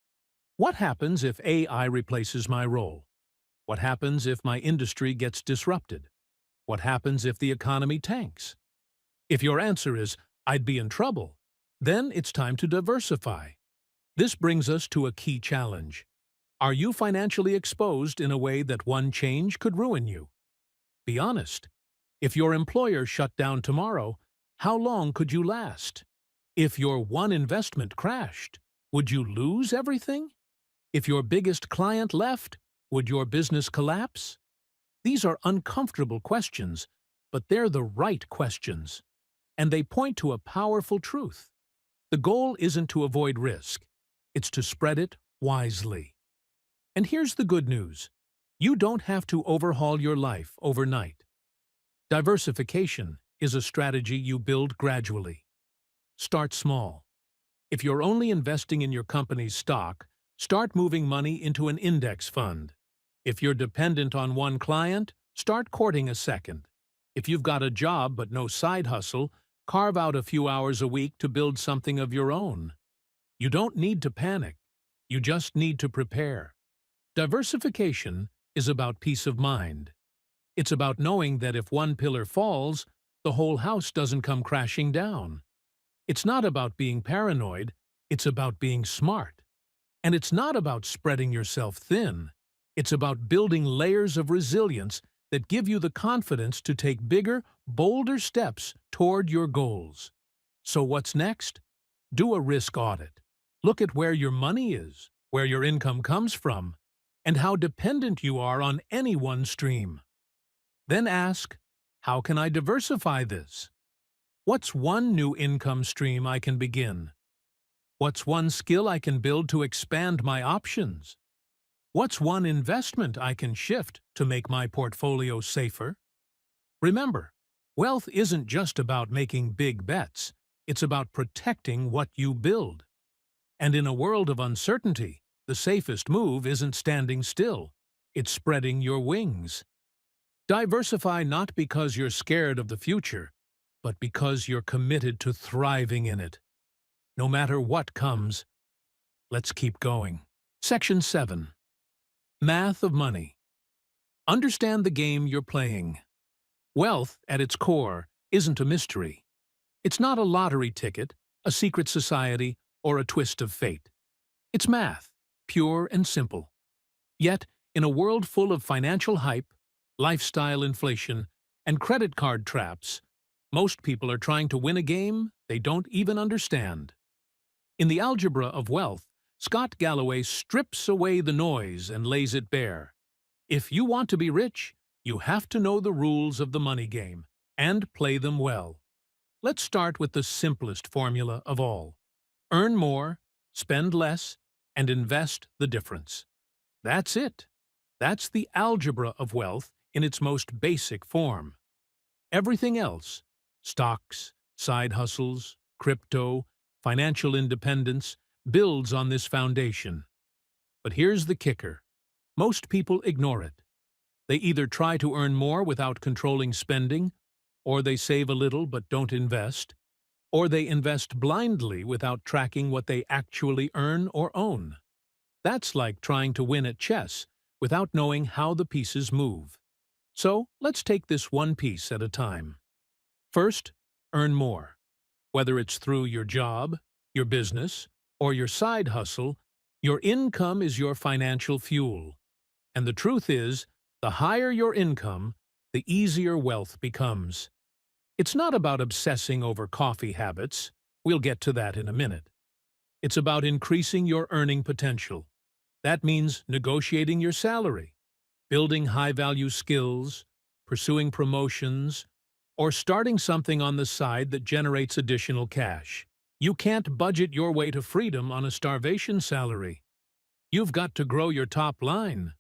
what happens if AI replaces my role? What happens if my industry gets disrupted? What happens if the economy tanks? If your answer is, I'd be in trouble, then it's time to diversify. This brings us to a key challenge. Are you financially exposed in a way that one change could ruin you? Be honest. If your employer shut down tomorrow, how long could you last? If your one investment crashed, would you lose everything? If your biggest client left, would your business collapse? These are uncomfortable questions, but they're the right questions. And they point to a powerful truth. The goal isn't to avoid risk. It's to spread it wisely. And here's the good news. You don't have to overhaul your life overnight. Diversification is a strategy you build gradually. Start small. If you're only investing in your company's stock, start moving money into an index fund. If you're dependent on one client, start courting a second. If you've got a job but no side hustle, carve out a few hours a week to build something of your own. You don't need to panic. You just need to prepare. Diversification is about peace of mind. It's about knowing that if one pillar falls, the whole house doesn't come crashing down. It's not about being paranoid, it's about being smart. And it's not about spreading yourself thin. It's about building layers of resilience that give you the confidence to take bigger, bolder steps toward your goals. So what's next? Do a risk audit. Look at where your money is, where your income comes from, and how dependent you are on any one stream. Then ask, how can I diversify this? What's one new income stream I can begin? What's one skill I can build to expand my options? What's one investment I can shift to make my portfolio safer? Remember, wealth isn't just about making big bets. It's about protecting what you build. And in a world of uncertainty, the safest move isn't standing still. It's spreading your wings. Diversify not because you're scared of the future, but because you're committed to thriving in it. No matter what comes, let's keep going. Section 7. Math of money. Understand the game you're playing. Wealth, at its core, isn't a mystery. It's not a lottery ticket, a secret society, or a twist of fate. It's math, pure and simple. Yet, in a world full of financial hype, lifestyle inflation, and credit card traps, most people are trying to win a game they don't even understand. In the Algebra of Wealth, Scott Galloway strips away the noise and lays it bare. If you want to be rich, you have to know the rules of the money game. and play them well. Let's start with the simplest formula of all. Earn more, spend less, and invest the difference. That's it. That's the algebra of wealth in its most basic form. Everything else, stocks, side hustles, crypto, financial independence, builds on this foundation. But here's the kicker. Most people ignore it. They either try to earn more without controlling spending, or they save a little but don't invest, or they invest blindly without tracking what they actually earn or own. That's like trying to win at chess without knowing how the pieces move. So let's take this one piece at a time. First, earn more. Whether it's through your job, your business, or your side hustle, your income is your financial fuel. And the truth is, the higher your income, the easier wealth becomes. It's not about obsessing over coffee habits. We'll get to that in a minute. It's about increasing your earning potential. That means negotiating your salary, building high-value skills, pursuing promotions, or starting something on the side that generates additional cash. You can't budget your way to freedom on a starvation salary. You've got to grow your top line.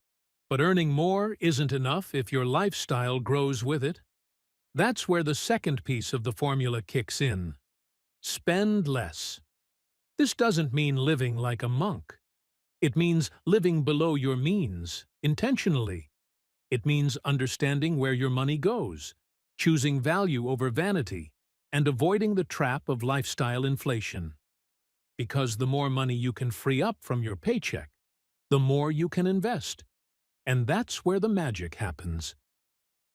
But earning more isn't enough if your lifestyle grows with it. That's where the second piece of the formula kicks in. Spend less. This doesn't mean living like a monk. It means living below your means, intentionally. It means understanding where your money goes, choosing value over vanity, and avoiding the trap of lifestyle inflation. Because the more money you can free up from your paycheck, the more you can invest. And that's where the magic happens.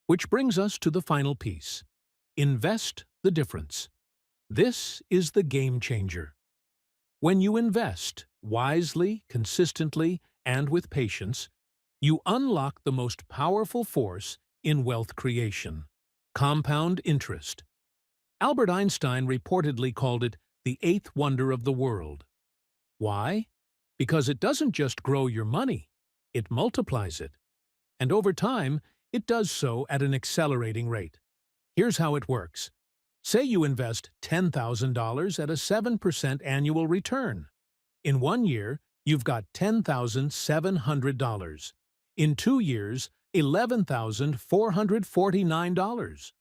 Which brings us to the final piece. Invest the difference. This is the game changer. When you invest wisely, consistently, and with patience, you unlock the most powerful force in wealth creation: compound interest. Albert Einstein reportedly called it the eighth wonder of the world. Why? Because it doesn't just grow your money, it multiplies it. And over time, it does so at an accelerating rate. Here's how it works. Say you invest $10,000 at a 7% annual return. In 1 year, you've got $10,700. In 2 years, $11,449.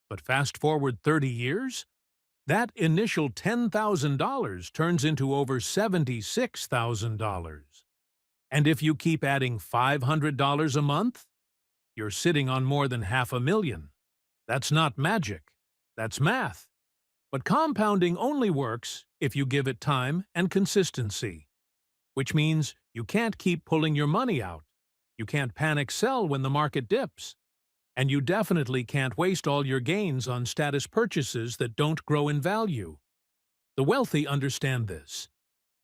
But fast forward 30 years, that initial $10,000 turns into over $76,000. And if you keep adding $500 a month, you're sitting on more than $500,000. That's not magic. That's math. But compounding only works if you give it time and consistency. Which means you can't keep pulling your money out. You can't panic sell when the market dips. And you definitely can't waste all your gains on status purchases that don't grow in value. The wealthy understand this.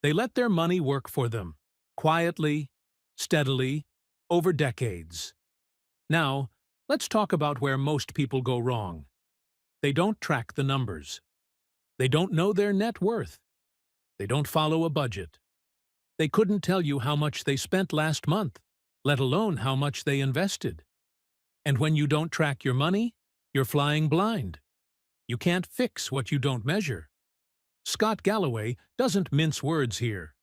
They let their money work for them, quietly, steadily, over decades. Now, let's talk about where most people go wrong. They don't track the numbers. They don't know their net worth. They don't follow a budget. They couldn't tell you how much they spent last month, let alone how much they invested. And when you don't track your money, you're flying blind. You can't fix what you don't measure. Scott Galloway doesn't mince words here.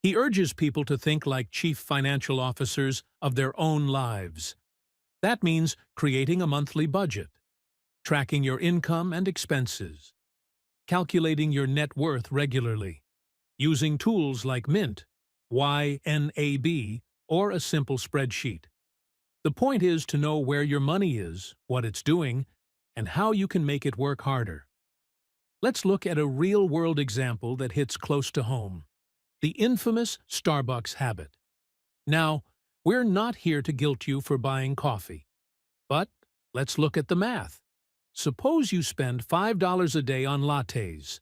He urges people to think like chief financial officers of their own lives. That means creating a monthly budget, tracking your income and expenses, calculating your net worth regularly, using tools like Mint, YNAB, or a simple spreadsheet. The point is to know where your money is, what it's doing, and how you can make it work harder. Let's look at a real-world example that hits close to home: the infamous Starbucks habit. Now, we're not here to guilt you for buying coffee. But let's look at the math. Suppose you spend $5 a day on lattes.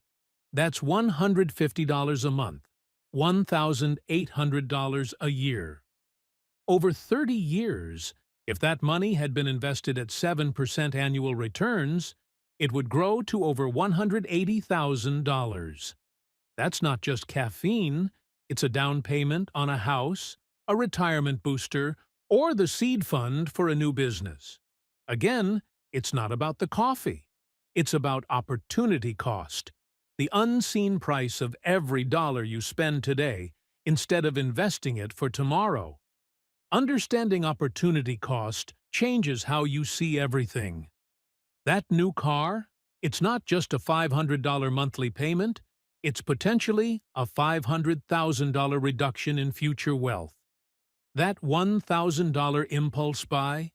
That's $150 a month, $1,800 a year. Over 30 years, if that money had been invested at 7% annual returns, it would grow to over $180,000. That's not just caffeine, it's a down payment on a house, a retirement booster, or the seed fund for a new business. Again, It's not about the coffee. It's about opportunity cost, the unseen price of every dollar you spend today instead of investing it for tomorrow. Understanding opportunity cost changes how you see everything. That new car, it's not just a $500 monthly payment, it's potentially a $500,000 reduction in future wealth. That $1,000 impulse buy,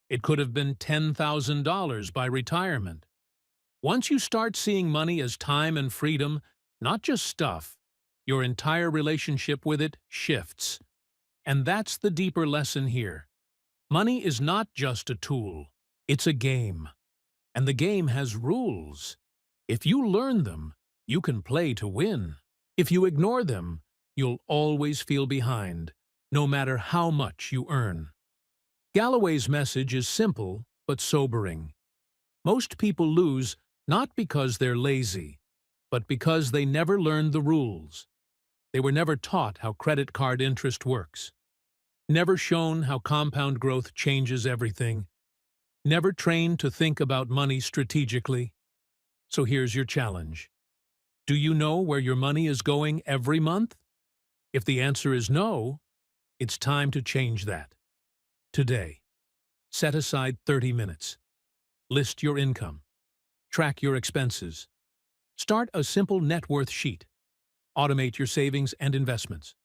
it could have been $10,000 by retirement. Once you start seeing money as time and freedom, not just stuff, your entire relationship with it shifts. And that's the deeper lesson here. Money is not just a tool, it's a game. And the game has rules. If you learn them, you can play to win. If you ignore them, you'll always feel behind, no matter how much you earn. Galloway's message is simple but sobering. Most people lose not because they're lazy, but because they never learned the rules. They were never taught how credit card interest works, never shown how compound growth changes everything, never trained to think about money strategically. So here's your challenge. Do you know where your money is going every month? If the answer is no, it's time to change that. Today, set aside 30 minutes. List your income. Track your expenses. Start a simple net worth sheet. Automate your savings and investments.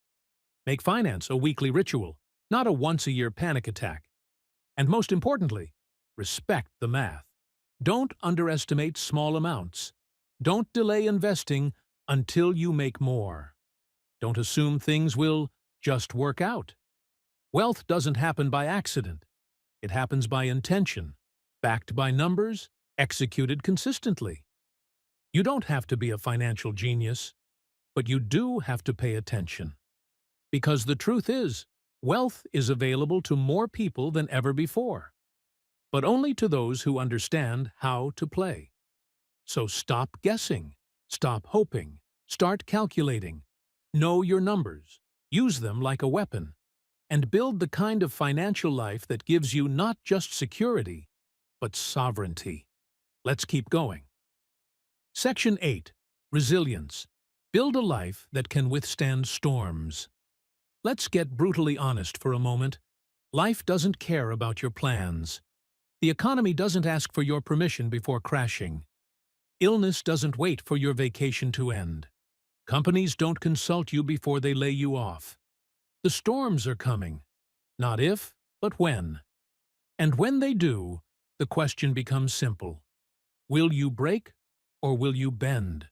Make finance a weekly ritual, not a once-a-year panic attack. And most importantly, respect the math. Don't underestimate small amounts. Don't delay investing until you make more. Don't assume things will just work out. Wealth doesn't happen by accident. It happens by intention, backed by numbers, executed consistently. You don't have to be a financial genius, but you do have to pay attention. Because the truth is, wealth is available to more people than ever before, but only to those who understand how to play. So stop guessing, stop hoping, start calculating. Know your numbers, use them like a weapon, and build the kind of financial life that gives you not just security, but sovereignty. Let's keep going. Section 8. Resilience. Build a life that can withstand storms. Let's get brutally honest for a moment. Life doesn't care about your plans. The economy doesn't ask for your permission before crashing. Illness doesn't wait for your vacation to end. Companies don't consult you before they lay you off. The storms are coming. Not if, but when. And when they do, the question becomes simple. Will you break or will you bend?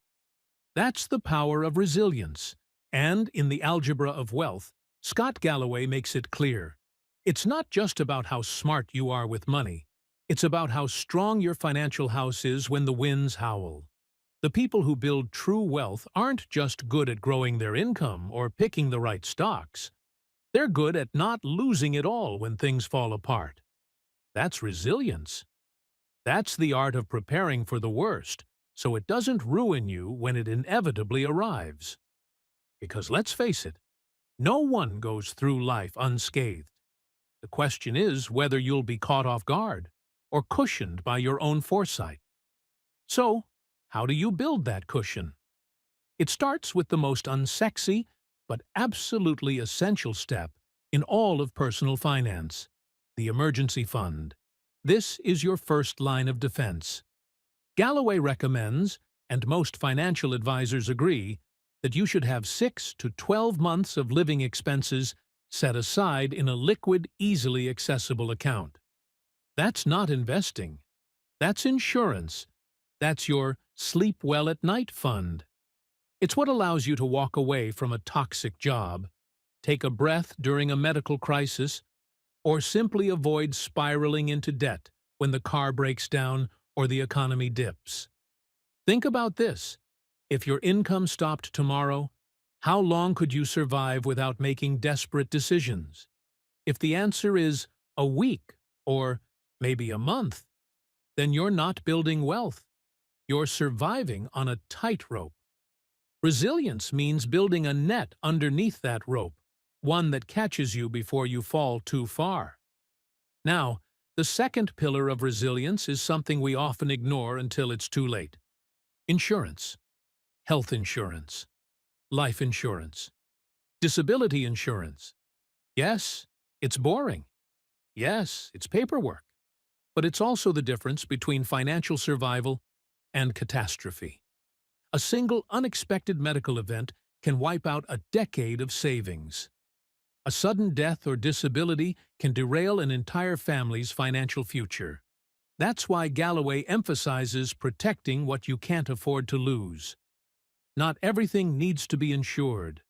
That's the power of resilience. And in the Algebra of Wealth, Scott Galloway makes it clear. It's not just about how smart you are with money. It's about how strong your financial house is when the winds howl. The people who build true wealth aren't just good at growing their income or picking the right stocks. They're good at not losing it all when things fall apart. That's resilience. That's the art of preparing for the worst, so it doesn't ruin you when it inevitably arrives. Because let's face it, no one goes through life unscathed. The question is whether you'll be caught off guard or cushioned by your own foresight. So, how do you build that cushion? It starts with the most unsexy but absolutely essential step in all of personal finance, the emergency fund. This is your first line of defense. Galloway recommends, and most financial advisors agree, that you should have 6 to 12 months of living expenses set aside in a liquid, easily accessible account. That's not investing. That's insurance. That's your sleep well at night fund. It's what allows you to walk away from a toxic job, take a breath during a medical crisis, or simply avoid spiraling into debt when the car breaks down or the economy dips. Think about this. If your income stopped tomorrow, how long could you survive without making desperate decisions? If the answer is a week or maybe a month, then you're not building wealth. You're surviving on a tightrope. Resilience means building a net underneath that rope, one that catches you before you fall too far. Now, The second pillar of resilience is something we often ignore until it's too late. Insurance. Health insurance. Life insurance. Disability insurance. Yes, it's boring. Yes, it's paperwork. But it's also the difference between financial survival and catastrophe. A single unexpected medical event can wipe out a decade of savings. A sudden death or disability can derail an entire family's financial future. That's why Galloway emphasizes protecting what you can't afford to lose. Not everything needs to be insured,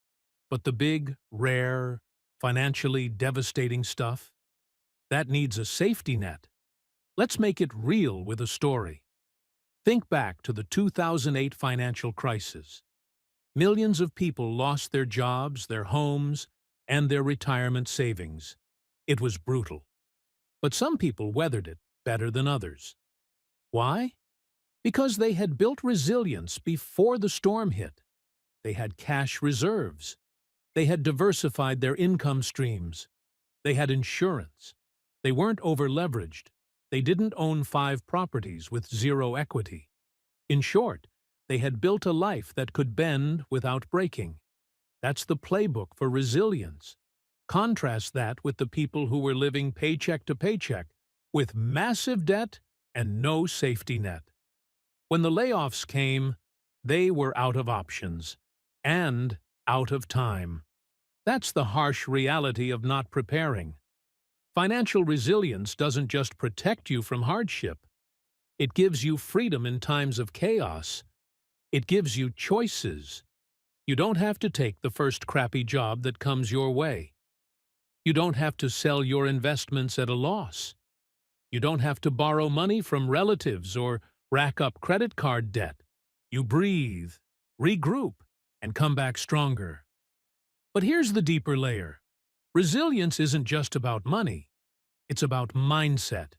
but the big, rare, financially devastating stuff, that needs a safety net. Let's make it real with a story. Think back to the 2008 financial crisis. Millions of people lost their jobs, their homes, and their retirement savings. It was brutal. But some people weathered it better than others. Why? Because they had built resilience before the storm hit. They had cash reserves. They had diversified their income streams. They had insurance. They weren't over-leveraged. They didn't own 5 properties with 0 equity. In short, they had built a life that could bend without breaking. That's the playbook for resilience. Contrast that with the people who were living paycheck to paycheck, with massive debt and no safety net. When the layoffs came, they were out of options and out of time. That's the harsh reality of not preparing. Financial resilience doesn't just protect you from hardship. It gives you freedom in times of chaos. It gives you choices. You don't have to take the first crappy job that comes your way. You don't have to sell your investments at a loss. You don't have to borrow money from relatives or rack up credit card debt. You breathe, regroup, and come back stronger. But here's the deeper layer. Resilience isn't just about money. It's about mindset.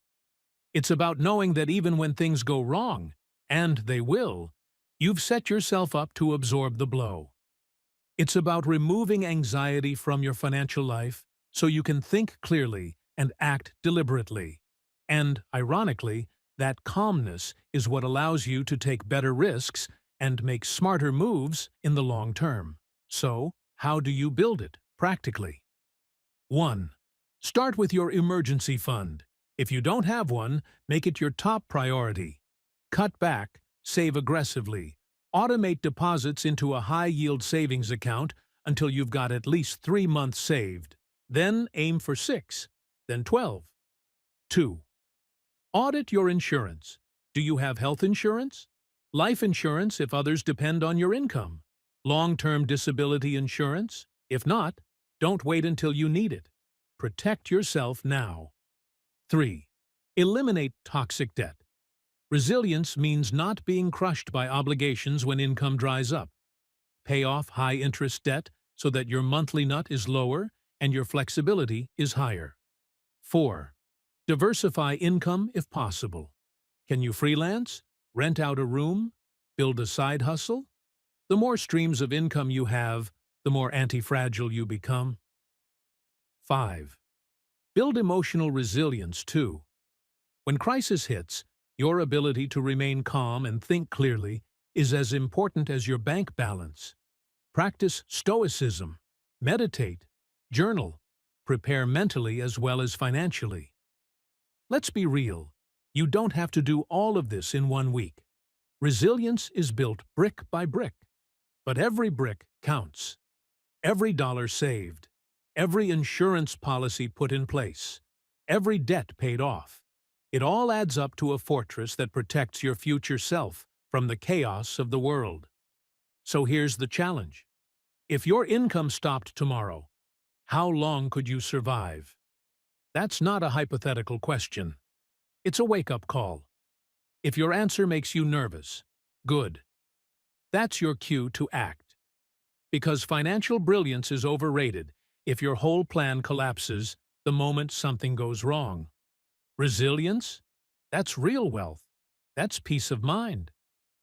It's about knowing that even when things go wrong, and they will, you've set yourself up to absorb the blow. It's about removing anxiety from your financial life so you can think clearly and act deliberately. And, ironically, that calmness is what allows you to take better risks and make smarter moves in the long term. So, how do you build it, practically? 1. Start with your emergency fund. If you don't have one, make it your top priority. Cut back, save aggressively. Automate deposits into a high-yield savings account until you've got at least 3 months saved. Then aim for 6, then 12. 2. Audit your insurance. Do you have health insurance? Life insurance if others depend on your income? Long-term disability insurance? If not, don't wait until you need it. Protect yourself now. 3. Eliminate toxic debt. Resilience means not being crushed by obligations when income dries up. Pay off high-interest debt so that your monthly nut is lower and your flexibility is higher. 4. Diversify income if possible. Can you freelance, rent out a room, build a side hustle? The more streams of income you have, the more anti-fragile you become. 5. Build emotional resilience too. When crisis hits, your ability to remain calm and think clearly is as important as your bank balance. Practice stoicism, meditate, journal, prepare mentally as well as financially. Let's be real, you don't have to do all of this in 1 week. Resilience is built brick by brick, but every brick counts. Every dollar saved, every insurance policy put in place, every debt paid off. It all adds up to a fortress that protects your future self from the chaos of the world. So here's the challenge. If your income stopped tomorrow, how long could you survive? That's not a hypothetical question. It's a wake-up call. If your answer makes you nervous, good. That's your cue to act. Because financial brilliance is overrated if your whole plan collapses the moment something goes wrong. Resilience? That's real wealth. That's peace of mind.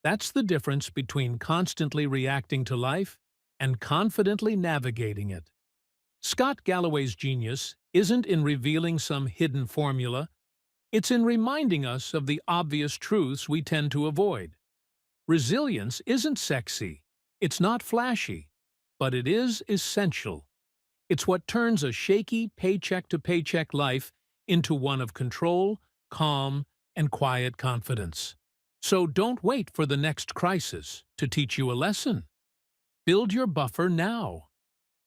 That's the difference between constantly reacting to life and confidently navigating it. Scott Galloway's genius isn't in revealing some hidden formula. It's in reminding us of the obvious truths we tend to avoid. Resilience isn't sexy, it's not flashy, but it is essential. It's what turns a shaky paycheck-to-paycheck life into one of control, calm, and quiet confidence. So don't wait for the next crisis to teach you a lesson. Build your buffer now.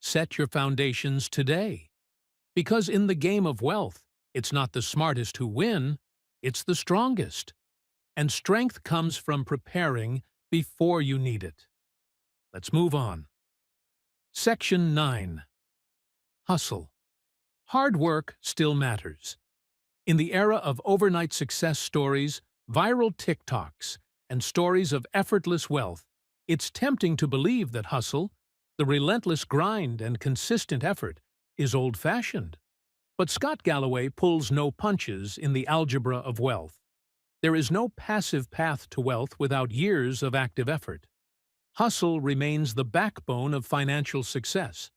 Set your foundations today. Because in the game of wealth, it's not the smartest who win, it's the strongest. And strength comes from preparing before you need it. Let's move on. Section 9. Hustle. Hard work still matters. In the era of overnight success stories, viral TikToks, and stories of effortless wealth, it's tempting to believe that hustle, the relentless grind and consistent effort, is old-fashioned. But Scott Galloway pulls no punches in the Algebra of Wealth. There is no passive path to wealth without years of active effort. Hustle remains the backbone of financial success.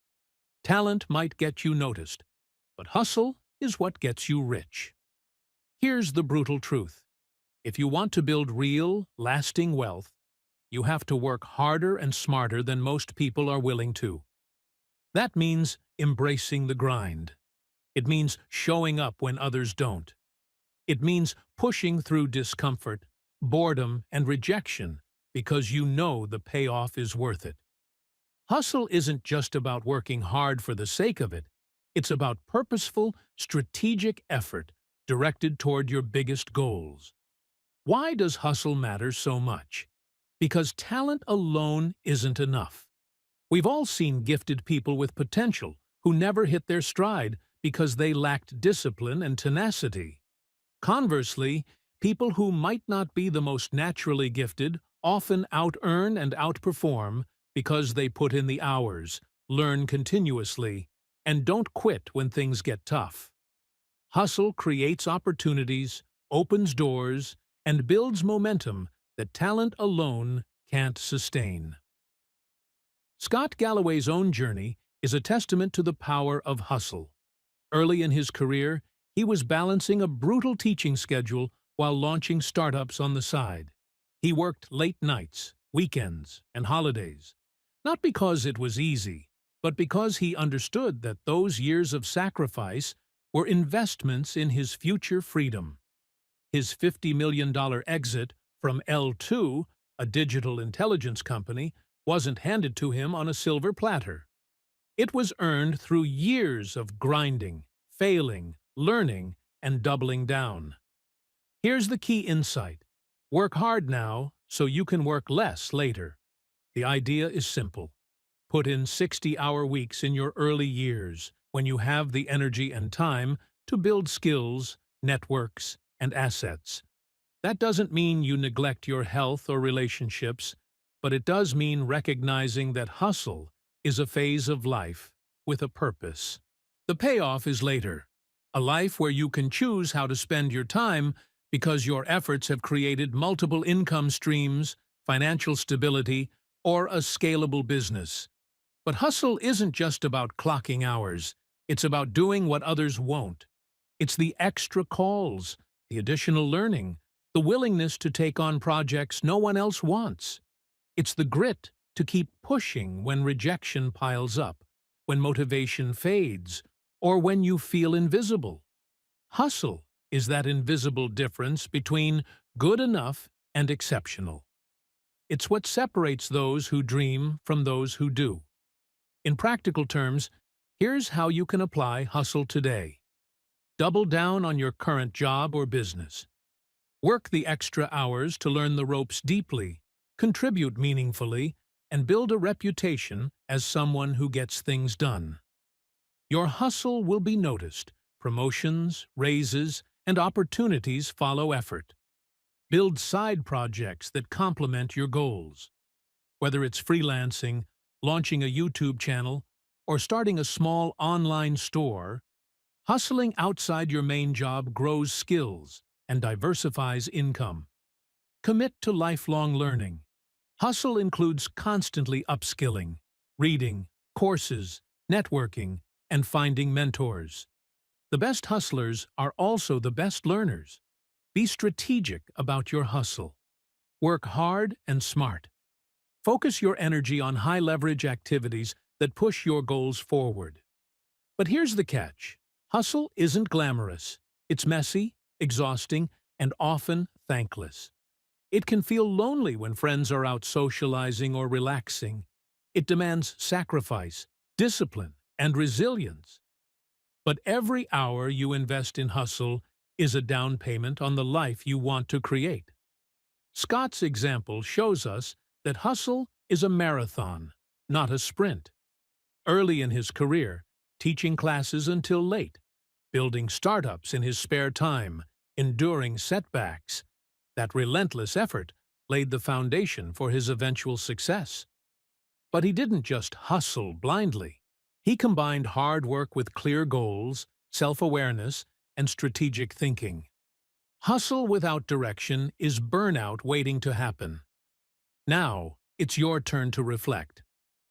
Talent might get you noticed, but hustle is what gets you rich. Here's the brutal truth. If you want to build real, lasting wealth, you have to work harder and smarter than most people are willing to. That means embracing the grind. It means showing up when others don't. It means pushing through discomfort, boredom, and rejection because you know the payoff is worth it. Hustle isn't just about working hard for the sake of it. It's about purposeful, strategic effort directed toward your biggest goals. Why does hustle matter so much? Because talent alone isn't enough. We've all seen gifted people with potential who never hit their stride because they lacked discipline and tenacity. Conversely, people who might not be the most naturally gifted often out-earn and outperform because they put in the hours, learn continuously, and don't quit when things get tough. Hustle creates opportunities, opens doors, and builds momentum that talent alone can't sustain. Scott Galloway's own journey is a testament to the power of hustle. Early in his career, he was balancing a brutal teaching schedule while launching startups on the side. He worked late nights, weekends, and holidays, not because it was easy, but because he understood that those years of sacrifice were investments in his future freedom. His $50 million exit from L2, a digital intelligence company, wasn't handed to him on a silver platter. It was earned through years of grinding, failing, learning, and doubling down. Here's the key insight. Work hard now so you can work less later. The idea is simple. Put in 60-hour weeks in your early years when you have the energy and time to build skills, networks, and assets. That doesn't mean you neglect your health or relationships, but it does mean recognizing that hustle is a phase of life with a purpose. The payoff is later, a life where you can choose how to spend your time because your efforts have created multiple income streams, financial stability, or a scalable business. But hustle isn't just about clocking hours. It's about doing what others won't. It's the extra calls, the additional learning, the willingness to take on projects no one else wants. It's the grit to keep pushing when rejection piles up, when motivation fades, or when you feel invisible. Hustle is that invisible difference between good enough and exceptional. It's what separates those who dream from those who do. In practical terms, here's how you can apply hustle today. Double down on your current job or business. Work the extra hours to learn the ropes deeply, contribute meaningfully, and build a reputation as someone who gets things done. Your hustle will be noticed. Promotions, raises, and opportunities follow effort. Build side projects that complement your goals. Whether it's freelancing, launching a YouTube channel, or starting a small online store, hustling outside your main job grows skills and diversifies income. Commit to lifelong learning. Hustle includes constantly upskilling, reading, courses, networking, and finding mentors. The best hustlers are also the best learners. Be strategic about your hustle. Work hard and smart. Focus your energy on high-leverage activities that push your goals forward. But here's the catch. Hustle isn't glamorous. It's messy, exhausting, and often thankless. It can feel lonely when friends are out socializing or relaxing. It demands sacrifice, discipline, and resilience. But every hour you invest in hustle is a down payment on the life you want to create. Scott's example shows us that hustle is a marathon, not a sprint. Early in his career, teaching classes until late, building startups in his spare time, enduring setbacks, that relentless effort laid the foundation for his eventual success. But he didn't just hustle blindly. He combined hard work with clear goals, self-awareness, and strategic thinking. Hustle without direction is burnout waiting to happen. Now, it's your turn to reflect.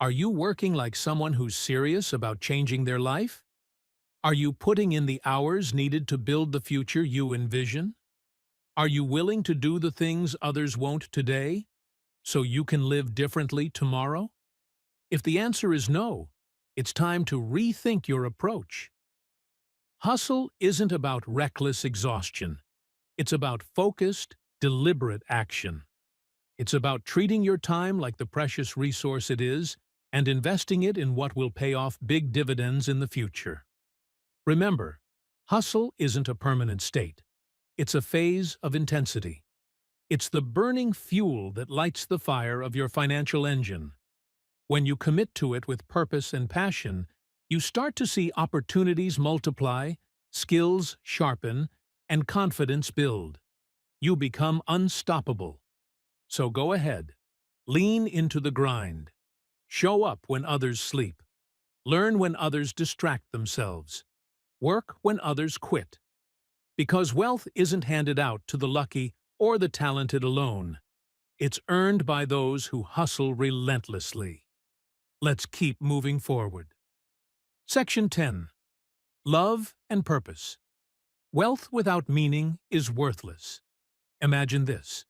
Are you working like someone who's serious about changing their life? Are you putting in the hours needed to build the future you envision? Are you willing to do the things others won't today, so you can live differently tomorrow? If the answer is no, it's time to rethink your approach. Hustle isn't about reckless exhaustion. It's about focused, deliberate action. It's about treating your time like the precious resource it is and investing it in what will pay off big dividends in the future. Remember, hustle isn't a permanent state. It's a phase of intensity. It's the burning fuel that lights the fire of your financial engine. When you commit to it with purpose and passion, you start to see opportunities multiply, skills sharpen, and confidence build. You become unstoppable. So go ahead. Lean into the grind. Show up when others sleep. Learn when others distract themselves. Work when others quit. Because wealth isn't handed out to the lucky or the talented alone. It's earned by those who hustle relentlessly. Let's keep moving forward. Section 10. Love and Purpose. Wealth without meaning is worthless. Imagine this.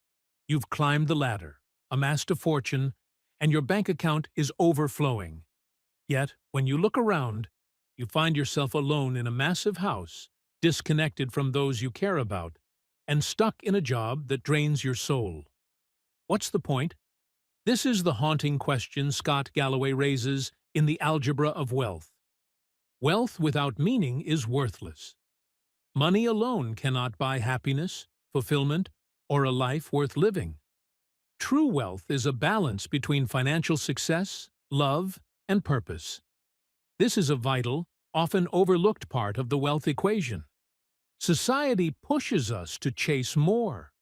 You've climbed the ladder, amassed a fortune, and your bank account is overflowing. Yet, when you look around, you find yourself alone in a massive house, disconnected from those you care about, and stuck in a job that drains your soul. What's the point? This is the haunting question Scott Galloway raises in the Algebra of Wealth. Wealth without meaning is worthless. Money alone cannot buy happiness, fulfillment, or a life worth living. True wealth is a balance between financial success, love, and purpose. This is a vital, often overlooked part of the wealth equation. Society pushes us to chase more.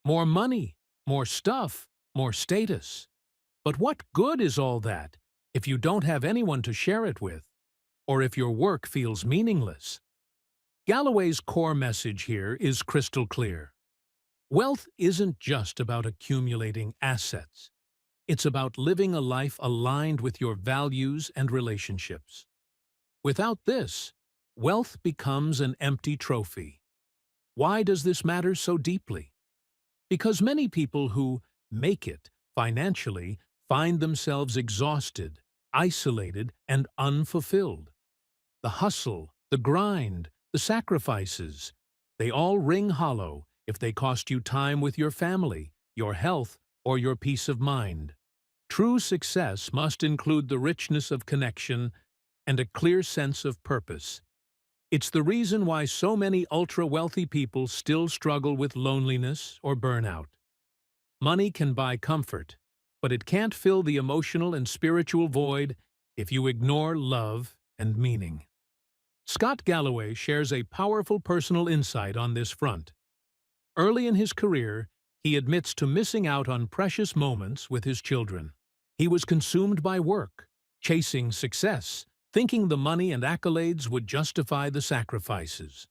More money, more stuff, more status. But what good is all that if you don't have anyone to share it with, or if your work feels meaningless? Galloway's core message here is crystal clear. Wealth isn't just about accumulating assets. It's about living a life aligned with your values and relationships. Without this, wealth becomes an empty trophy. Why does this matter so deeply? Because many people who make it financially find themselves exhausted, isolated, and unfulfilled. The hustle, the grind, the sacrifices, they all ring hollow if they cost you time with your family, your health, or your peace of mind. True success must include the richness of connection and a clear sense of purpose. It's the reason why so many ultra-wealthy people still struggle with loneliness or burnout. Money can buy comfort, but it can't fill the emotional and spiritual void if you ignore love and meaning. Scott Galloway shares a powerful personal insight on this front. Early in his career, he admits to missing out on precious moments with his children. He was consumed by work, chasing success, thinking the money and accolades would justify the sacrifices.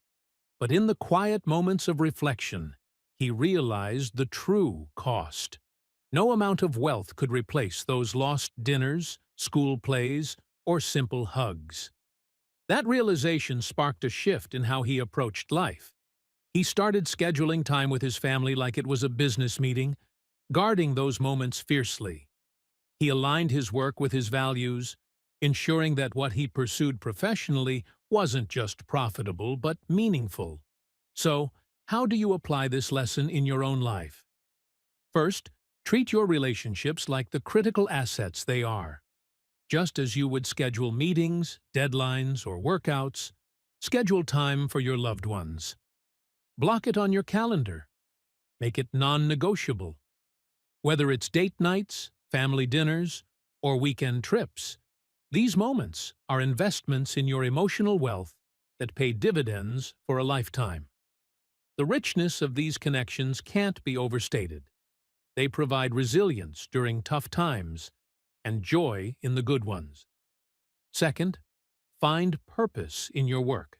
But in the quiet moments of reflection, he realized the true cost. No amount of wealth could replace those lost dinners, school plays, or simple hugs. That realization sparked a shift in how he approached life. He started scheduling time with his family like it was a business meeting, guarding those moments fiercely. He aligned his work with his values, ensuring that what he pursued professionally wasn't just profitable but meaningful. So, how do you apply this lesson in your own life? First, treat your relationships like the critical assets they are. Just as you would schedule meetings, deadlines, or workouts, schedule time for your loved ones. Block it on your calendar. Make it non-negotiable. Whether it's date nights, family dinners, or weekend trips, these moments are investments in your emotional wealth that pay dividends for a lifetime. The richness of these connections can't be overstated. They provide resilience during tough times and joy in the good ones. Second, find purpose in your work.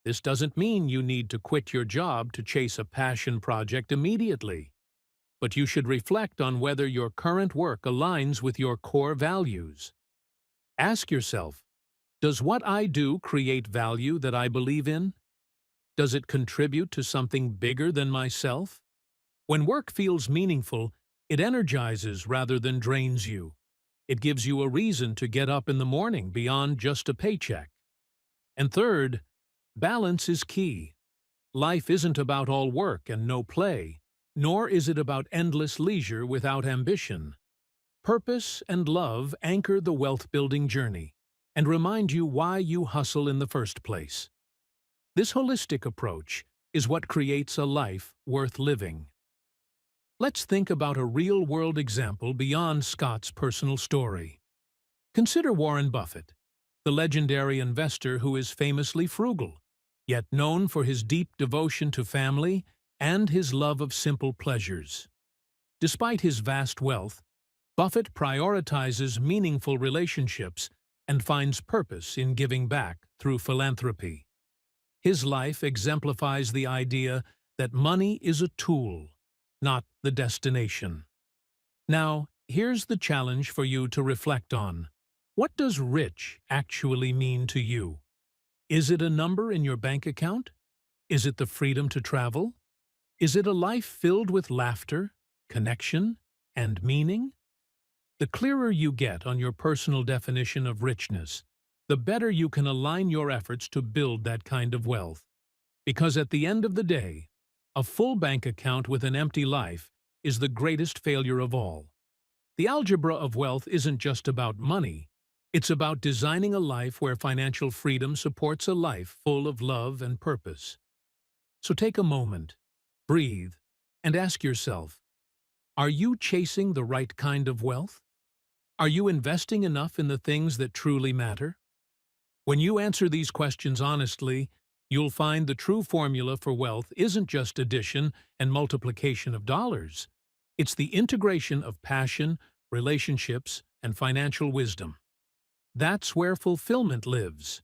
This doesn't mean you need to quit your job to chase a passion project immediately, but you should reflect on whether your current work aligns with your core values. Ask yourself, does what I do create value that I believe in? Does it contribute to something bigger than myself? When work feels meaningful, it energizes rather than drains you. It gives you a reason to get up in the morning beyond just a paycheck. And third, balance is key. Life isn't about all work and no play, nor is it about endless leisure without ambition. Purpose and love anchor the wealth-building journey and remind you why you hustle in the first place. This holistic approach is what creates a life worth living. Let's think about a real-world example beyond Scott's personal story. Consider Warren Buffett, the legendary investor who is famously frugal, yet known for his deep devotion to family and his love of simple pleasures. Despite his vast wealth, Buffett prioritizes meaningful relationships and finds purpose in giving back through philanthropy. His life exemplifies the idea that money is a tool, not the destination. Now, here's the challenge for you to reflect on. What does rich actually mean to you? Is it a number in your bank account? Is it the freedom to travel? Is it a life filled with laughter, connection, and meaning? The clearer you get on your personal definition of richness, the better you can align your efforts to build that kind of wealth. Because at the end of the day, a full bank account with an empty life is the greatest failure of all. The algebra of wealth isn't just about money. It's about designing a life where financial freedom supports a life full of love and purpose. So take a moment, breathe, and ask yourself, are you chasing the right kind of wealth? Are you investing enough in the things that truly matter? When you answer these questions honestly, you'll find the true formula for wealth isn't just addition and multiplication of dollars. It's the integration of passion, relationships, and financial wisdom. That's where fulfillment lives.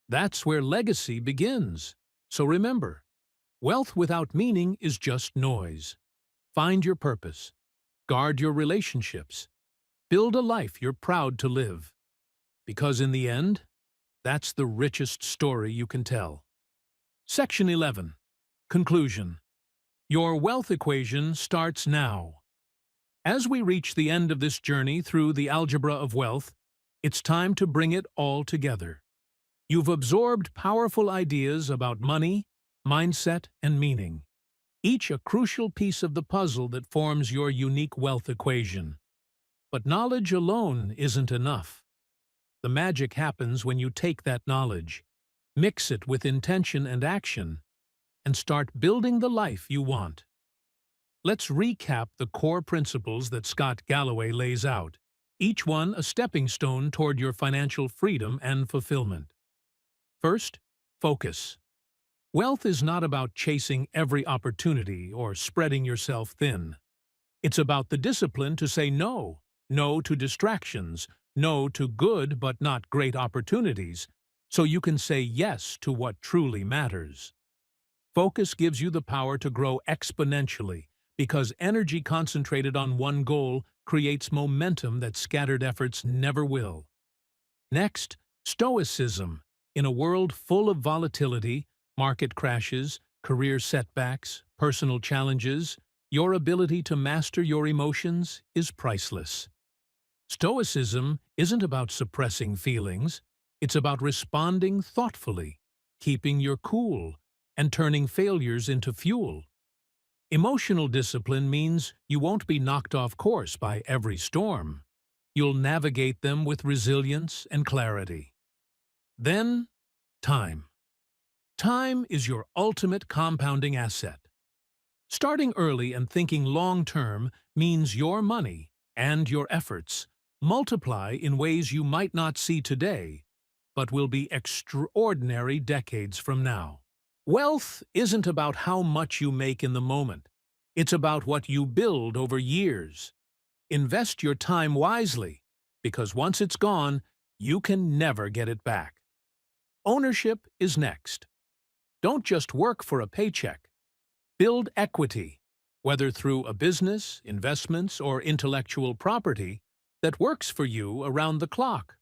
That's where legacy begins. So remember, wealth without meaning is just noise. Find your purpose. Guard your relationships. Build a life you're proud to live. Because in the end, that's the richest story you can tell. Section 11. Conclusion. Your wealth equation starts now. As we reach the end of this journey through the algebra of wealth, it's time to bring it all together. You've absorbed powerful ideas about money, mindset, and meaning, each a crucial piece of the puzzle that forms your unique wealth equation. But knowledge alone isn't enough. The magic happens when you take that knowledge, mix it with intention and action, and start building the life you want. Let's recap the core principles that Scott Galloway lays out, each one a stepping stone toward your financial freedom and fulfillment. First, focus. Wealth is not about chasing every opportunity or spreading yourself thin. It's about the discipline to say no, no to distractions, no to good but not great opportunities, so you can say yes to what truly matters. Focus gives you the power to grow exponentially because energy concentrated on one goal creates momentum that scattered efforts never will. Next, stoicism, In a world full of volatility, market crashes, career setbacks, personal challenges, your ability to master your emotions is priceless. Stoicism isn't about suppressing feelings, it's about responding thoughtfully, keeping your cool, and turning failures into fuel. Emotional discipline means you won't be knocked off course by every storm. You'll navigate them with resilience and clarity. Then, time. Time is your ultimate compounding asset. Starting early and thinking long-term means your money and your efforts multiply in ways you might not see today, but will be extraordinary decades from now. Wealth isn't about how much you make in the moment. It's about what you build over years. Invest your time wisely, because once it's gone, you can never get it back. Ownership is next. Don't just work for a paycheck. Build equity, whether through a business, investments, or intellectual property that works for you around the clock.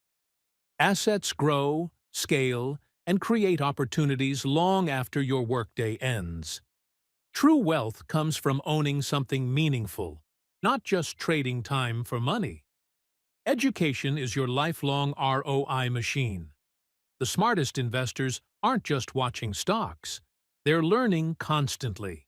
Assets grow, scale, and create opportunities long after your workday ends. True wealth comes from owning something meaningful, not just trading time for money. Education is your lifelong ROI machine. The smartest investors aren't just watching stocks, they're learning constantly.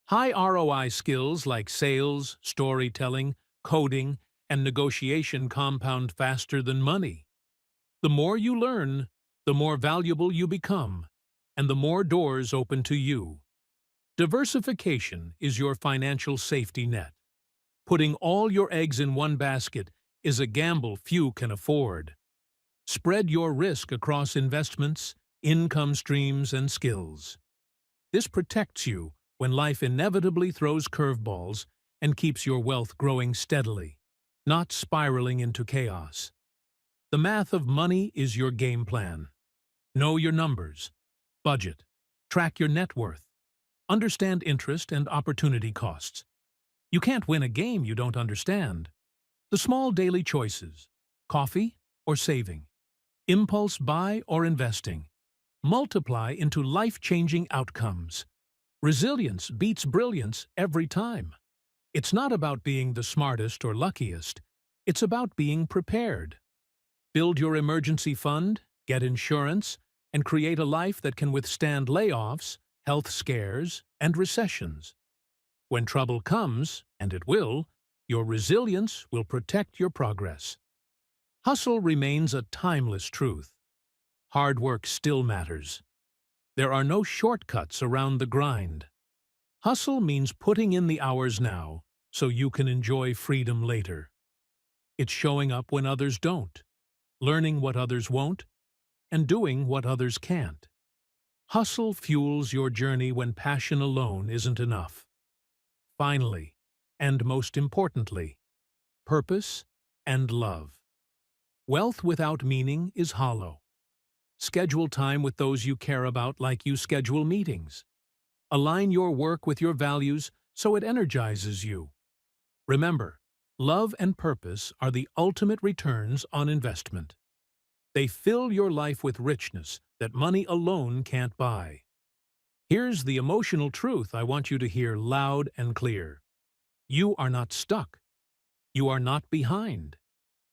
High ROI skills like sales, storytelling, coding, and negotiation compound faster than money. The more you learn, the more valuable you become, and the more doors open to you. Diversification is your financial safety net. Putting all your eggs in one basket is a gamble few can afford. Spread your risk across investments, income streams, and skills. This protects you when life inevitably throws curveballs and keeps your wealth growing steadily, not spiraling into chaos. The math of money is your game plan. Know your numbers, budget, track your net worth, understand interest and opportunity costs. You can't win a game you don't understand. The small daily choices, coffee or saving, impulse buy or investing, multiply into life-changing outcomes. Resilience beats brilliance every time. It's not about being the smartest or luckiest. It's about being prepared. Build your emergency fund, get insurance, and create a life that can withstand layoffs, health scares, and recessions. When trouble comes, and it will, your resilience will protect your progress. Hustle remains a timeless truth. Hard work still matters. There are no shortcuts around the grind. Hustle means putting in the hours now so you can enjoy freedom later. It's showing up when others don't, learning what others won't, and doing what others can't. Hustle fuels your journey when passion alone isn't enough. Finally, and most importantly, purpose and love. Wealth without meaning is hollow. Schedule time with those you care about like you schedule meetings. Align your work with your values so it energizes you. Remember, love and purpose are the ultimate returns on investment. They fill your life with richness that money alone can't buy. Here's the emotional truth I want you to hear loud and clear. You are not stuck. You are not behind.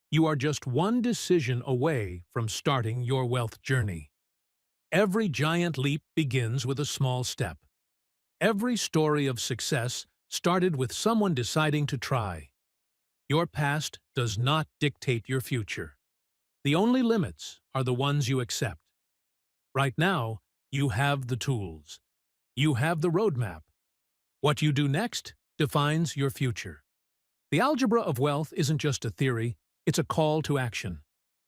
You are just one decision away from starting your wealth journey. Every giant leap begins with a small step. Every story of success started with someone deciding to try. Your past does not dictate your future. The only limits are the ones you accept. Right now, you have the tools. You have the roadmap. What you do next defines your future. The algebra of wealth isn't just a theory, it's a call to action.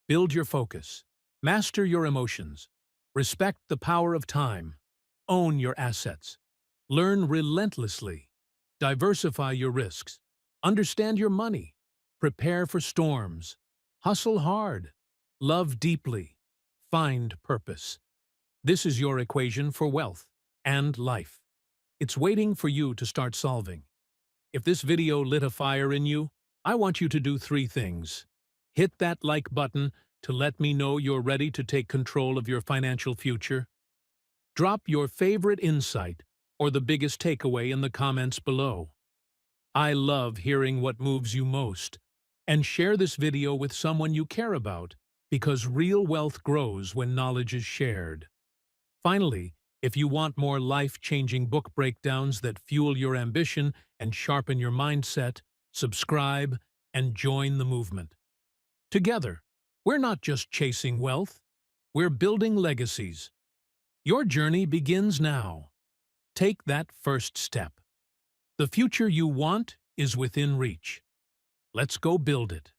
Build your focus. Master your emotions. Respect the power of time. Own your assets. Learn relentlessly. Diversify your risks. Understand your money. Prepare for storms. Hustle hard. Love deeply. Find purpose. This is your equation for wealth and life. It's waiting for you to start solving. If this video lit a fire in you, I want you to do 3 things. Hit that like button to let me know you're ready to take control of your financial future? Drop your favorite insight or the biggest takeaway in the comments below. I love hearing what moves you most, and share this video with someone you care about, because real wealth grows when knowledge is shared. Finally, if you want more life-changing book breakdowns that fuel your ambition and sharpen your mindset, subscribe and join the movement. Together, we're not just chasing wealth, we're building legacies. Your journey begins now. Take that first step. The future you want is within reach. Let's go build it.